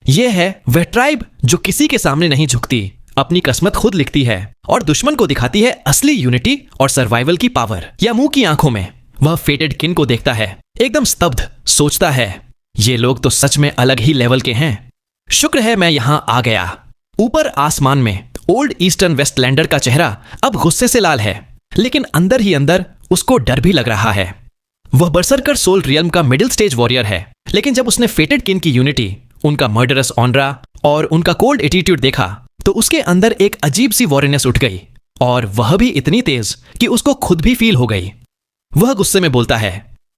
यह है वह ट्राइब जो किसी के सामने नहीं झुकती, अपनी किस्मत खुद लिखती है और दुश्मन को दिखाती है असली यूनिटी और सर्वाइवल की पावर। यमू की आंखों में वह फेटेड किन को देखता है, एकदम स्तब्ध। सोचता है, ये लोग तो सच में अलग ही लेवल के हैं। शुक्र है मैं यहां आ गया। ऊपर आसमान में ओल्ड ईस्टर्न वेस्टलैंडर का चेहरा अब गुस्से से लाल है, लेकिन अंदर ही अंदर उसको डर भी लग रहा है। वह बरसरकर सोल रियल्म का मिडिल स्टेज वॉरियर है, लेकिन जब उसने फेटेड किन की यूनिटी, उनका मर्डरस ऑनरा और उनका कोल्ड एटीट्यूड देखा तो उसके अंदर एक अजीब सी वॉरियरनेस उठ गई, और वह भी इतनी तेज कि उसको खुद भी फील हो गई। वह गुस्से में बोलता है,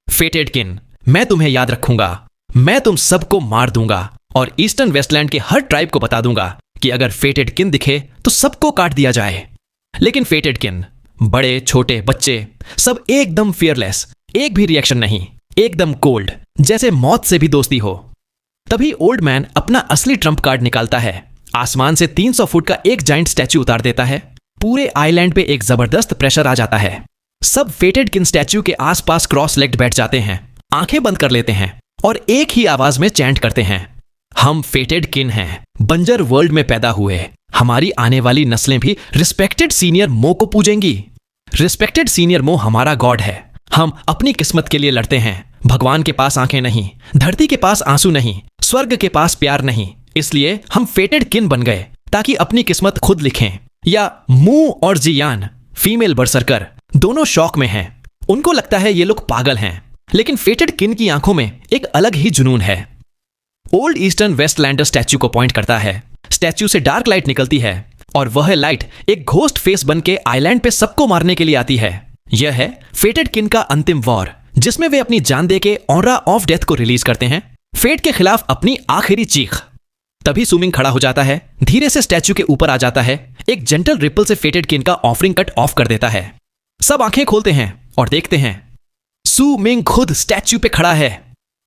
फेटेड किन, मैं तुम्हें याद रखूंगा। मैं तुम सबको मार दूंगा और ईस्टर्न वेस्टलैंड के हर ट्राइब को बता दूंगा कि अगर फेटेड किन दिखे तो सबको काट दिया जाए। लेकिन फेटेड किन, बड़े छोटे बच्चे सब एकदम फियरलेस, एक भी रिएक्शन नहीं, एकदम कोल्ड, जैसे मौत से भी दोस्ती हो। तभी ओल्ड मैन अपना असली ट्रम्प कार्ड निकालता है। आसमान से 300 फुट का एक जाइंट स्टैच्यू उतार देता है। पूरे आइलैंड पे एक जबरदस्त प्रेशर आ जाता है। सब फेटेड किन स्टैच्यू के आसपास क्रॉस लेग्ड बैठ जाते हैं, आंखें बंद कर लेते हैं और एक ही आवाज में चैंट करते हैं, हम फेटेड किन हैं, बंजर वर्ल्ड में पैदा हुए, हमारी आने वाली नस्लें भी रिस्पेक्टेड सीनियर मो को पूजेंगी। रिस्पेक्टेड सीनियर मो हमारा गॉड है। हम अपनी किस्मत के लिए लड़ते हैं। भगवान के पास आंखें नहीं, धरती के पास आंसू नहीं, स्वर्ग के पास प्यार नहीं, इसलिए हम फेटेड किन बन गए ताकि अपनी किस्मत खुद लिखें। या मू और जियान, फीमेल बरसरकर, दोनों शौक में हैं। उनको लगता है ये लोग पागल हैं, लेकिन फेटेड किन की आंखों में एक अलग ही जुनून है। ओल्ड ईस्टर्न वेस्टलैंडर स्टैच्यू को पॉइंट करता है। स्टैच्यू से डार्क लाइट निकलती है और वह लाइट एक घोस्ट फेस बन के आइलैंड पे सबको मारने के लिए आती है। यह है फेटेड किन का अंतिम वॉर, जिसमें वे अपनी जान दे के ऑरा ऑफ डेथ को रिलीज करते हैं, फेट के खिलाफ अपनी आखिरी चीख। तभी सुमिंग खड़ा हो जाता है, धीरे से स्टैच्यू के ऊपर आ जाता है, एक जेंटल रिपल से फेटेड किन का ऑफरिंग कट ऑफ कर देता है। सब आंखें खोलते हैं और देखते हैं सू मिंग खुद स्टैच्यू पे खड़ा है।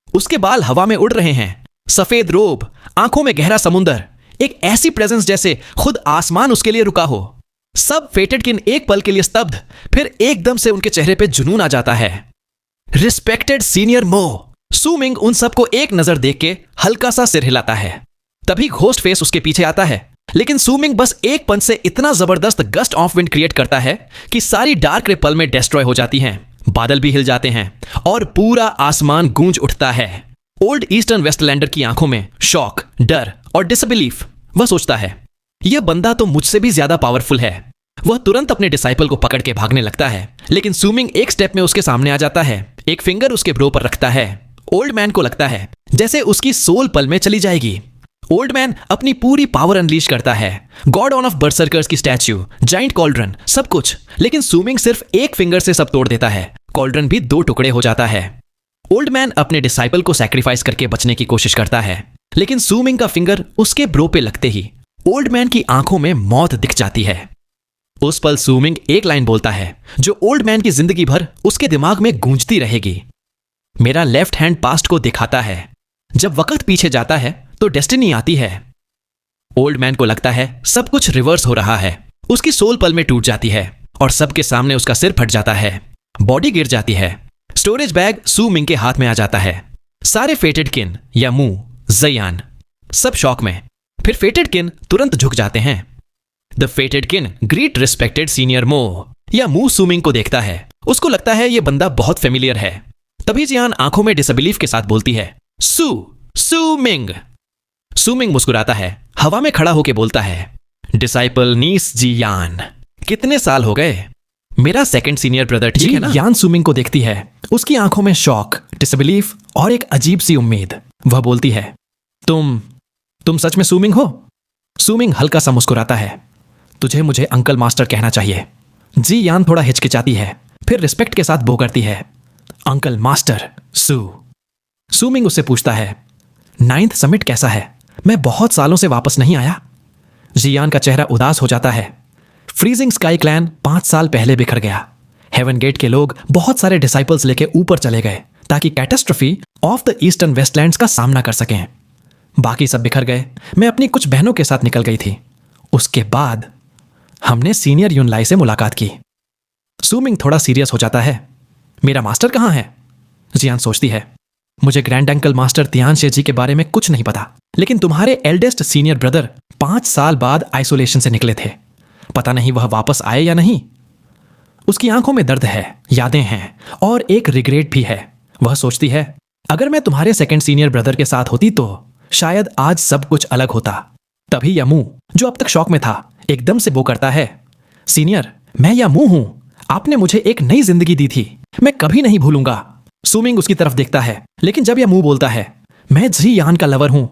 उसके बाल हवा में उड़ रहे हैं, सफेद रोब, आंखों में गहरा समुंदर, एक ऐसी प्रेजेंस जैसे खुद आसमान उसके लिए रुका हो। सब फेटेड किन एक पल के लिए स्तब्ध, फिर एकदम से उनके चेहरे पे जुनून आ जाता है। रिस्पेक्टेड सीनियर मो। सू मिंग उन सबको एक नजर देख के हल्का सा सिर हिलाता है। तभी घोस्ट फेस उसके पीछे आता है, लेकिन सू मिंग बस एक पंच से इतना जबरदस्त गस्ट ऑफ विंड क्रिएट करता है कि सारी डार्क रे पल में डिस्ट्रॉय हो जाती हैं। बादल भी हिल जाते हैं और पूरा आसमान गूंज उठता है। ओल्ड ईस्टर्न वेस्टलैंडर की आंखों में शॉक, डर और डिसबिलीफ। वह सोचता है यह बंदा तो मुझसे भी ज्यादा पावरफुल है। वह तुरंत अपने डिसाइपल को पकड़ के भागने लगता है, लेकिन सू मिंग एक स्टेप में उसके सामने आ जाता है, एक फिंगर उसके ब्रो पर रखता है। ओल्ड मैन को लगता है जैसे उसकी सोल पल में चली जाएगी। ओल्ड मैन अपनी पूरी पावर अनलीश करता है, गॉड ऑन ऑफ बर्सर्कर्स की स्टैच्यू, जाइंट कॉल्ड्रन, सब कुछ, लेकिन सू मिंग सिर्फ एक फिंगर से सब तोड़ देता है। कॉल्ड्रन भी 2 टुकड़े हो जाता है। ओल्ड मैन अपने डिसाइपल को सैक्रिफाइस करके बचने की कोशिश करता है, लेकिन सू मिंग का फिंगर उसके ब्रो पे लगते ही ओल्ड मैन की आंखों में मौत दिख जाती है। उस पल सू मिंग एक लाइन बोलता है जो ओल्ड मैन की जिंदगी भर उसके दिमाग में गूंजती रहेगी। मेरा लेफ्ट हैंड पास्ट को दिखाता है, जब वक्त पीछे जाता है तो डेस्टिनी आती है। ओल्ड मैन को लगता है सब कुछ रिवर्स हो रहा है। उसकी सोल पल में टूट जाती है और सबके सामने उसका सिर फट जाता है, बॉडी गिर जाती है। स्टोरेज बैग सू मिंग के हाथ में आ जाता है। सारे फेटेड किन या मू, जयान, सब शॉक में। फिर फेटेड किन तुरंत झुक जाते हैं। द फेटेड किन ग्रेट रिस्पेक्टेड सीनियर मो या मू सू मिंग को देखता है। उसको लगता है यह बंदा बहुत फेमिलियर है। तभी जियान आंखों में डिसबिलीफ के साथ बोलती है, सू मिंग। सू मिंग मुस्कुराता है, हवा में खड़ा होके बोलता है, डिसाइपल नीस जियान, कितने साल हो गए? मेरा सेकंड सीनियर ब्रदर, ठीक है ना? यान सू मिंग को देखती है। उसकी आंखों में शॉक, डिसबिलीफ और एक अजीब सी उम्मीद। वह बोलती है, तुम सच में सू मिंग हो? सू मिंग हल्का सा मुस्कुराता है, तुझे मुझे अंकल मास्टर कहना चाहिए। जी यान थोड़ा हिचकिचाती है, फिर रिस्पेक्ट के साथ बो करती है, अंकल मास्टर सू मिंग उससे पूछता है, 9th समिट कैसा है? मैं बहुत सालों से वापस नहीं आया। जियान का चेहरा उदास हो जाता है। फ्रीजिंग स्काई क्लैन 5 साल पहले बिखर गया। हेवन गेट के लोग बहुत सारे डिसाइपल्स लेके ऊपर चले गए ताकि catastrophe of the eastern wastelands का सामना कर सकें। बाकी सब बिखर गए। मैं अपनी कुछ बहनों के साथ निकल गई थी। उसके बाद हमने सीनियर यूनलाई से मुलाकात की। सू मिंग थोड़ा सीरियस हो जाता है। मेरा मास्टर कहाँ है? जियान सोचती है, मुझे ग्रैंड अंकल मास्टर तियानशे जी के बारे में कुछ नहीं पता, लेकिन तुम्हारे एल्डेस्ट सीनियर ब्रदर 5 साल बाद आइसोलेशन से निकले थे। पता नहीं वह वापस आए या नहीं। उसकी आंखों में दर्द है, यादें हैं और एक रिग्रेट भी है। वह सोचती है, अगर मैं तुम्हारे सेकंड सीनियर ब्रदर के साथ होती तो शायद आज सब कुछ अलग होता। तभी यमू, जो अब तक शॉक में था, एकदम से वो करता है, सीनियर, मैं यमू हूं। आपने मुझे एक नई जिंदगी दी थी, मैं कभी नहीं भूलूंगा। सू मिंग उसकी तरफ देखता है, लेकिन जब यमू बोलता है, मैं जी यान का लवर हूं,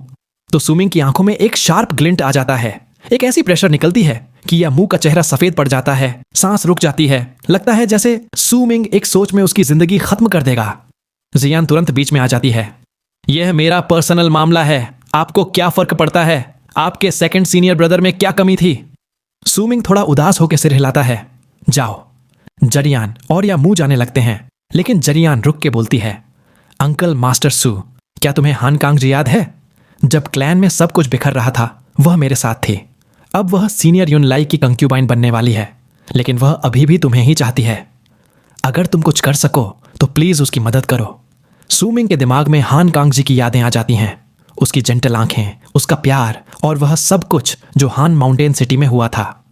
तो सू मिंग की आंखों में एक शार्प ग्लिंट आ जाता है। एक ऐसी प्रेशर निकलती है कि यमू का चेहरा सफेद पड़ जाता है, सांस रुक जाती है। लगता है जैसे सू मिंग एक सोच में उसकी जिंदगी खत्म कर देगा। जियान तुरंत बीच में आ जाती है, यह मेरा पर्सनल मामला है, आपको क्या फर्क पड़ता है? आपके सेकंड सीनियर ब्रदर में क्या कमी थी? सू मिंग थोड़ा उदास होकर सिर हिलाता है, जाओ, जरियान और या मुंह जाने लगते हैं, लेकिन जरियान रुक के बोलती है, अंकल मास्टर सू, क्या तुम्हें हान कांग जी याद है? जब क्लैन में सब कुछ बिखर रहा था वह मेरे साथ थी। अब वह सीनियर युन लाई की कंक्यूबाइन बनने वाली है, लेकिन वह अभी भी तुम्हें ही चाहती है। अगर तुम कुछ कर सको तो प्लीज उसकी मदद करो। सूमिंग के दिमाग में हान कांग जी की यादें आ जाती हैं, उसकी जेंटल आंखें, उसका प्यार और वह सब कुछ जो हान माउंटेन सिटी में हुआ था।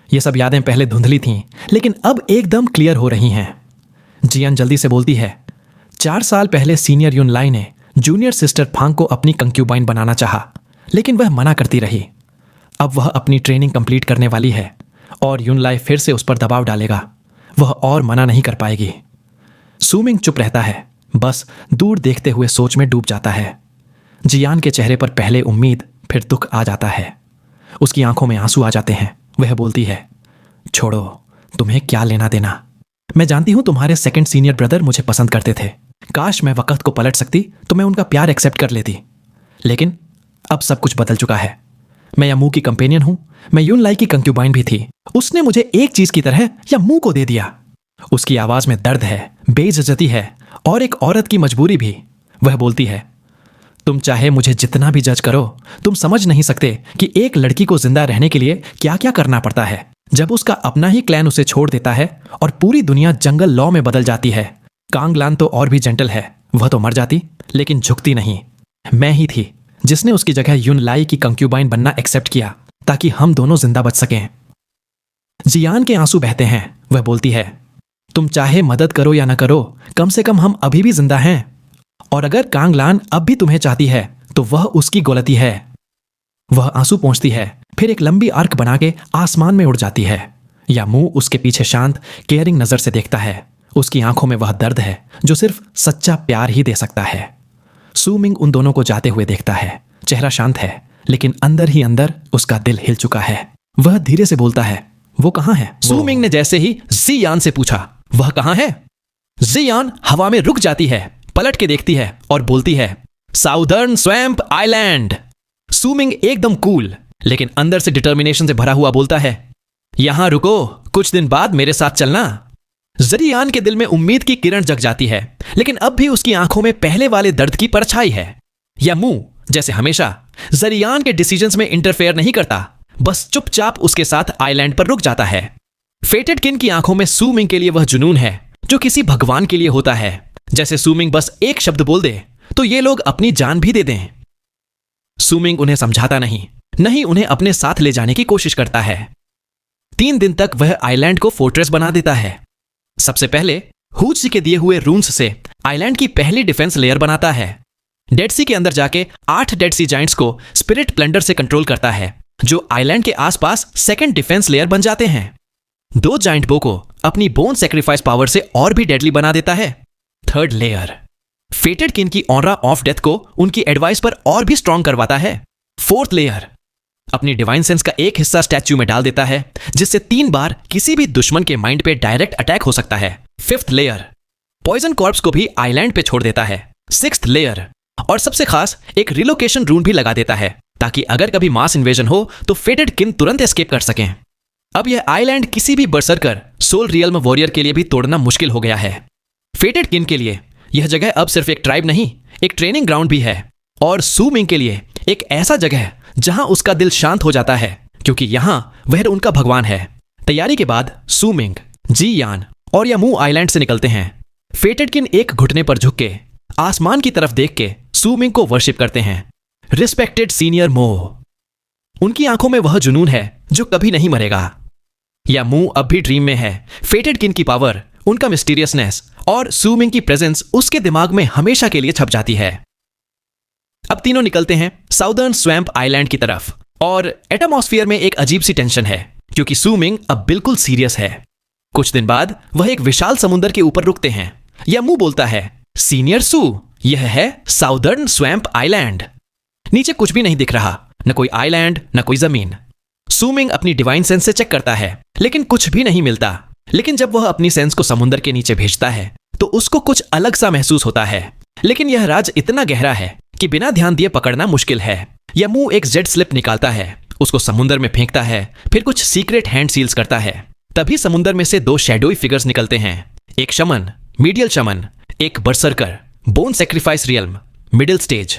ये सब यादें पहले धुंधली थीं, लेकिन अब एकदम क्लियर हो रही हैं। जियान जल्दी से बोलती है, 4 साल पहले सीनियर युन लाई ने जूनियर सिस्टर फांग को अपनी कंक्यूबाइन बनाना चाहा, लेकिन वह मना करती रही। अब वह अपनी ट्रेनिंग कंप्लीट करने वाली है और युन लाई फिर से उस पर दबाव डालेगा। वह और मना नहीं कर पाएगी। सूमिंग चुप रहता है, बस दूर देखते हुए सोच में डूब जाता है। जियान के चेहरे पर पहले उम्मीद फिर दुख आ जाता है। उसकी आंखों में आंसू आ जाते हैं। वह बोलती है, छोड़ो, तुम्हें क्या लेना देना। मैं जानती हूं तुम्हारे सेकंड सीनियर ब्रदर मुझे पसंद करते थे। काश मैं वक्त को पलट सकती तो मैं उनका प्यार एक्सेप्ट कर लेती, लेकिन अब सब कुछ बदल चुका है। मैं यामू की कंपेनियन हूं, मैं युन लाई की कंक्यूबाइन भी थी। उसने मुझे एक चीज की तरह यामू को दे दिया। उसकी आवाज में दर्द है, बेइज्जती है और एक औरत की मजबूरी भी। वह बोलती है, तुम चाहे मुझे जितना भी जज करो, तुम समझ नहीं सकते कि एक लड़की को जिंदा रहने के लिए क्या क्या करना पड़ता है। जब उसका अपना ही क्लैन उसे छोड़ देता है और पूरी दुनिया जंगल लॉ में बदल जाती है। कांगलान तो और भी जेंटल है, वह तो मर जाती लेकिन झुकती नहीं। मैं ही थी जिसने उसकी जगह युन लाई की कंक्यूबाइन बनना एक्सेप्ट किया ताकि हम दोनों जिंदा बच सकें। जियान के आंसू बहते हैं। वह बोलती है, तुम चाहे मदद करो या ना करो, कम से कम हम अभी भी जिंदा हैं। और अगर कांगलान अब भी तुम्हें चाहती है तो वह उसकी गलती है। वह आंसू पोंछती है, फिर एक लंबी आर्क बना के आसमान में उड़ जाती है। या मुंह उसके पीछे शांत केयरिंग नजर से देखता है। उसकी आंखों में वह दर्द है जो सिर्फ सच्चा प्यार ही दे सकता है। सूमिंग उन दोनों को जाते हुए देखता है। चेहरा शांत है, लेकिन अंदर ही अंदर उसका दिल हिल चुका है। वह धीरे से बोलता है, वो कहां है? सूमिंग ने जैसे ही जियान से पूछा, वह कहां है? जियान हवा में रुक जाती है, पलट के देखती है और बोलती है, साउदर्न स्वैम्प आइलैंड। सूमिंग एकदम कूल लेकिन अंदर से डिटर्मिनेशन से भरा हुआ बोलता है, यहां रुको, कुछ दिन बाद मेरे साथ चलना। जरियान के दिल में उम्मीद की किरण जग जाती है, लेकिन अब भी उसकी आंखों में पहले वाले दर्द की परछाई है। या मुंह जैसे हमेशा जरियान के डिसीजंस में इंटरफेयर नहीं करता, बस चुपचाप उसके साथ आइलैंड पर रुक जाता है। फेटेड किन की आंखों में सूमिंग के लिए वह जुनून है जो किसी भगवान के लिए होता है। जैसे सूमिंग बस एक शब्द बोल दे तो ये लोग अपनी जान भी दे दें। सूमिंग उन्हें समझाता नहीं उन्हें अपने साथ ले जाने की कोशिश करता है। 3 दिन तक वह आइलैंड को फोर्ट्रेस बना देता है। सबसे पहले हुज सी के दिए हुए रून्स से आइलैंड की पहली डिफेंस लेयर बनाता है। डेड सी के अंदर जाके 8 डेड सी जाइंट्स को स्पिरिट प्लंडर से कंट्रोल करता है, जो आइलैंड के आसपास सेकंड डिफेंस लेयर बन जाते हैं। 2 जाइंट बो को अपनी बोन सेक्रीफाइस पावर से और भी डेडली बना देता है। 3rd लेयर फेटेड किन की ऑनरा ऑफ डेथ को उनकी एडवाइस पर और भी स्ट्रॉन्ग करवाता है। 4th लेयर अपनी डिवाइन सेंस का एक हिस्सा स्टैच्यू में डाल देता है, जिससे 3 बार किसी भी दुश्मन के माइंड पे डायरेक्ट अटैक हो सकता है। 5th लेयर पॉइजन कॉर्प्स को भी आइलैंड पे छोड़ देता है। 6th लेयर और सबसे खास एक रिलोकेशन रून भी लगा देता है, ताकि अगर कभी मास इन्वेजन हो तो फेटेड किन तुरंत एस्केप कर सकें। अब यह आइलैंड किसी भी बर्सरकर सोल रियल्म वॉरियर के लिए भी तोड़ना मुश्किल हो गया है। फेटेड किन के लिए यह जगह अब सिर्फ एक ट्राइब नहीं, एक ट्रेनिंग ग्राउंड भी है, और सूमिंग के लिए एक ऐसा जगह जहां उसका दिल शांत हो जाता है, क्योंकि यहां वह उनका भगवान है। तैयारी के बाद सूमिंग, जियान और यामू आइलैंड से निकलते हैं। फेटेड किन एक घुटने पर झुक के आसमान की तरफ देख के सूमिंग को वर्शिप करते हैं। रिस्पेक्टेड सीनियर मो, उनकी आंखों में वह जुनून है जो कभी नहीं मरेगा। यामू अब भी ड्रीम में है। फेटेड किन की पावर, उनका मिस्टीरियसनेस और सूमिंग की प्रेजेंस उसके दिमाग में हमेशा के लिए छप जाती है। अब तीनों निकलते हैं साउदर्न स्वैम्प आइलैंड की तरफ, और एटमॉस्फेयर में एक अजीब सी टेंशन है, क्योंकि सूमिंग अब बिल्कुल सीरियस है। कुछ दिन बाद वह एक विशाल समुद्र के ऊपर रुकते हैं। यामू बोलता है, सीनियर सू, यह है साउदर्न स्वैम्प आइलैंड। नीचे कुछ भी नहीं दिख रहा, न कोई आइलैंड न कोई जमीन। सूमिंग अपनी डिवाइन सेंस से चेक करता है, लेकिन कुछ भी नहीं मिलता। लेकिन जब वह अपनी सेंस को समुद्र के नीचे भेजता है तो उसको कुछ अलग सा महसूस होता है। लेकिन यह राज इतना गहरा है कि बिना ध्यान दिए पकड़ना मुश्किल है। यामू एक जेड स्लिप निकालता है, उसको समुद्र में फेंकता है, फिर कुछ सीक्रेट हैंड सील्स करता है। तभी समुंदर में से दो शैडोई फिगर्स निकलते हैं, एक शमन, मीडियल शमन, एक berserker, bone sacrifice realm, middle stage.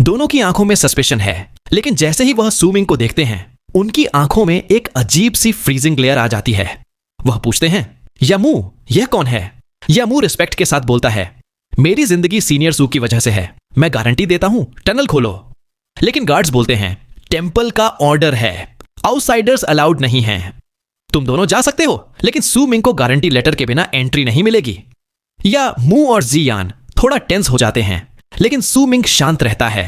दोनों की आंखों में सस्पेशन है, लेकिन जैसे ही वह सू मिंग को देखते हैं उनकी आंखों में एक अजीब सी फ्रीजिंग ग्लेयर आ जाती है। वह पूछते हैं, यामू, यह कौन है? यामू रिस्पेक्ट के साथ बोलता है, मेरी जिंदगी सीनियर सू की वजह से है, मैं गारंटी देता हूं टनल खोलो। लेकिन गार्ड्स बोलते हैं, टेंपल का ऑर्डर है, आउटसाइडर्स अलाउड नहीं हैं। तुम दोनों जा सकते हो, लेकिन सू मिंग को गारंटी लेटर के बिना एंट्री नहीं मिलेगी। या मू और जियान थोड़ा टेंस हो जाते हैं, लेकिन सू मिंग शांत रहता है।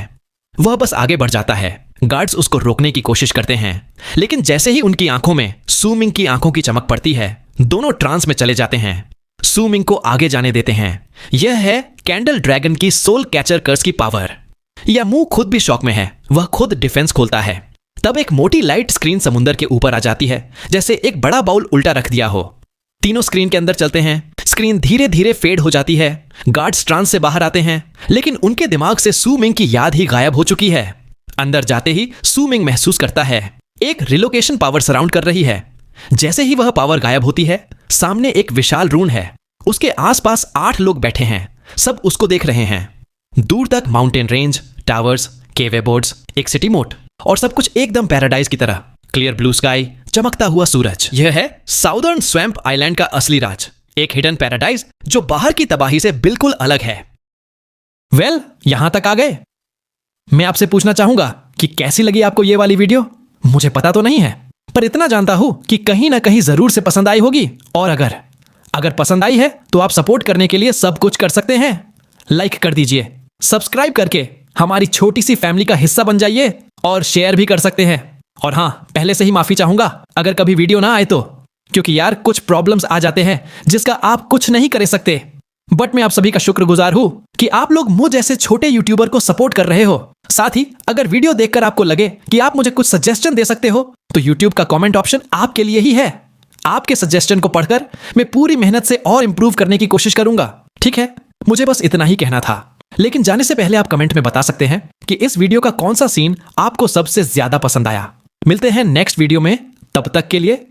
वह बस आगे बढ़ जाता है। गार्ड्स उसको रोकने की कोशिश करते हैं, लेकिन जैसे ही उनकी आंखों में सू मिंग की आंखों की चमक पड़ती है, दोनों ट्रांस में चले जाते हैं। सू मिंग को आगे जाने देते हैं। यह है कैंडल ड्रैगन की सोल कैचर कर्स की पावर। या मुंह खुद भी शॉक में है, वह खुद डिफेंस खोलता है। तब एक मोटी लाइट स्क्रीन समुंदर के ऊपर आ जाती है, जैसे एक बड़ा बाउल उल्टा रख दिया हो। तीनों स्क्रीन के अंदर चलते हैं। स्क्रीन धीरे धीरे फेड हो जाती है। गार्ड्स ट्रांस से बाहर आते हैं, लेकिन उनके दिमाग से सू मिंग की याद ही गायब हो चुकी है। अंदर जाते ही सू मिंग महसूस करता है एक रिलोकेशन पावर सराउंड कर रही है। जैसे ही वह पावर गायब होती है, सामने एक विशाल रूम है। उसके आसपास 8 लोग बैठे हैं, सब उसको देख रहे हैं। दूर तक माउंटेन रेंज, टावर्स, केवे बोर्ड्स, एक सिटी मोट और सब कुछ एकदम पैराडाइज की तरह। क्लियर ब्लू स्काई, चमकता हुआ सूरज। यह है साउदर्न स्वैम्प आइलैंड का असली राज, एक हिडन पैराडाइज जो बाहर की तबाही से बिल्कुल अलग है। वेल, यहां तक आ गए। मैं आपसे पूछना चाहूंगा कि कैसी लगी आपको ये वाली वीडियो? मुझे पता तो नहीं है, पर इतना जानता हूं कि कहीं ना कहीं जरूर से पसंद आई होगी। और अगर पसंद आई है तो आप सपोर्ट करने के लिए सब कुछ कर सकते हैं। लाइक कर दीजिए, सब्सक्राइब करके हमारी छोटी सी फैमिली का हिस्सा बन जाइए और शेयर भी कर सकते हैं। और हाँ, पहले से ही माफी चाहूंगा अगर कभी वीडियो ना आए तो, क्योंकि यार कुछ प्रॉब्लम्स आ जाते हैं जिसका आप कुछ नहीं कर सकते। बट मैं आप सभी का शुक्रगुजार हूं कि आप लोग मुझ जैसे छोटे यूट्यूबर को सपोर्ट कर रहे हो। साथ ही अगर वीडियो देखकर आपको लगे कि आप मुझे कुछ सजेशन दे सकते हो, तो यूट्यूब का कमेंट ऑप्शन आपके लिए ही है। आपके सजेशन को पढ़कर मैं पूरी मेहनत से और इंप्रूव करने की कोशिश करूंगा। ठीक है, मुझे बस इतना ही कहना था। लेकिन जाने से पहले आप कमेंट में बता सकते हैं कि इस वीडियो का कौन सा सीन आपको सबसे ज्यादा पसंद आया। मिलते हैं नेक्स्ट वीडियो में, तब तक के लिए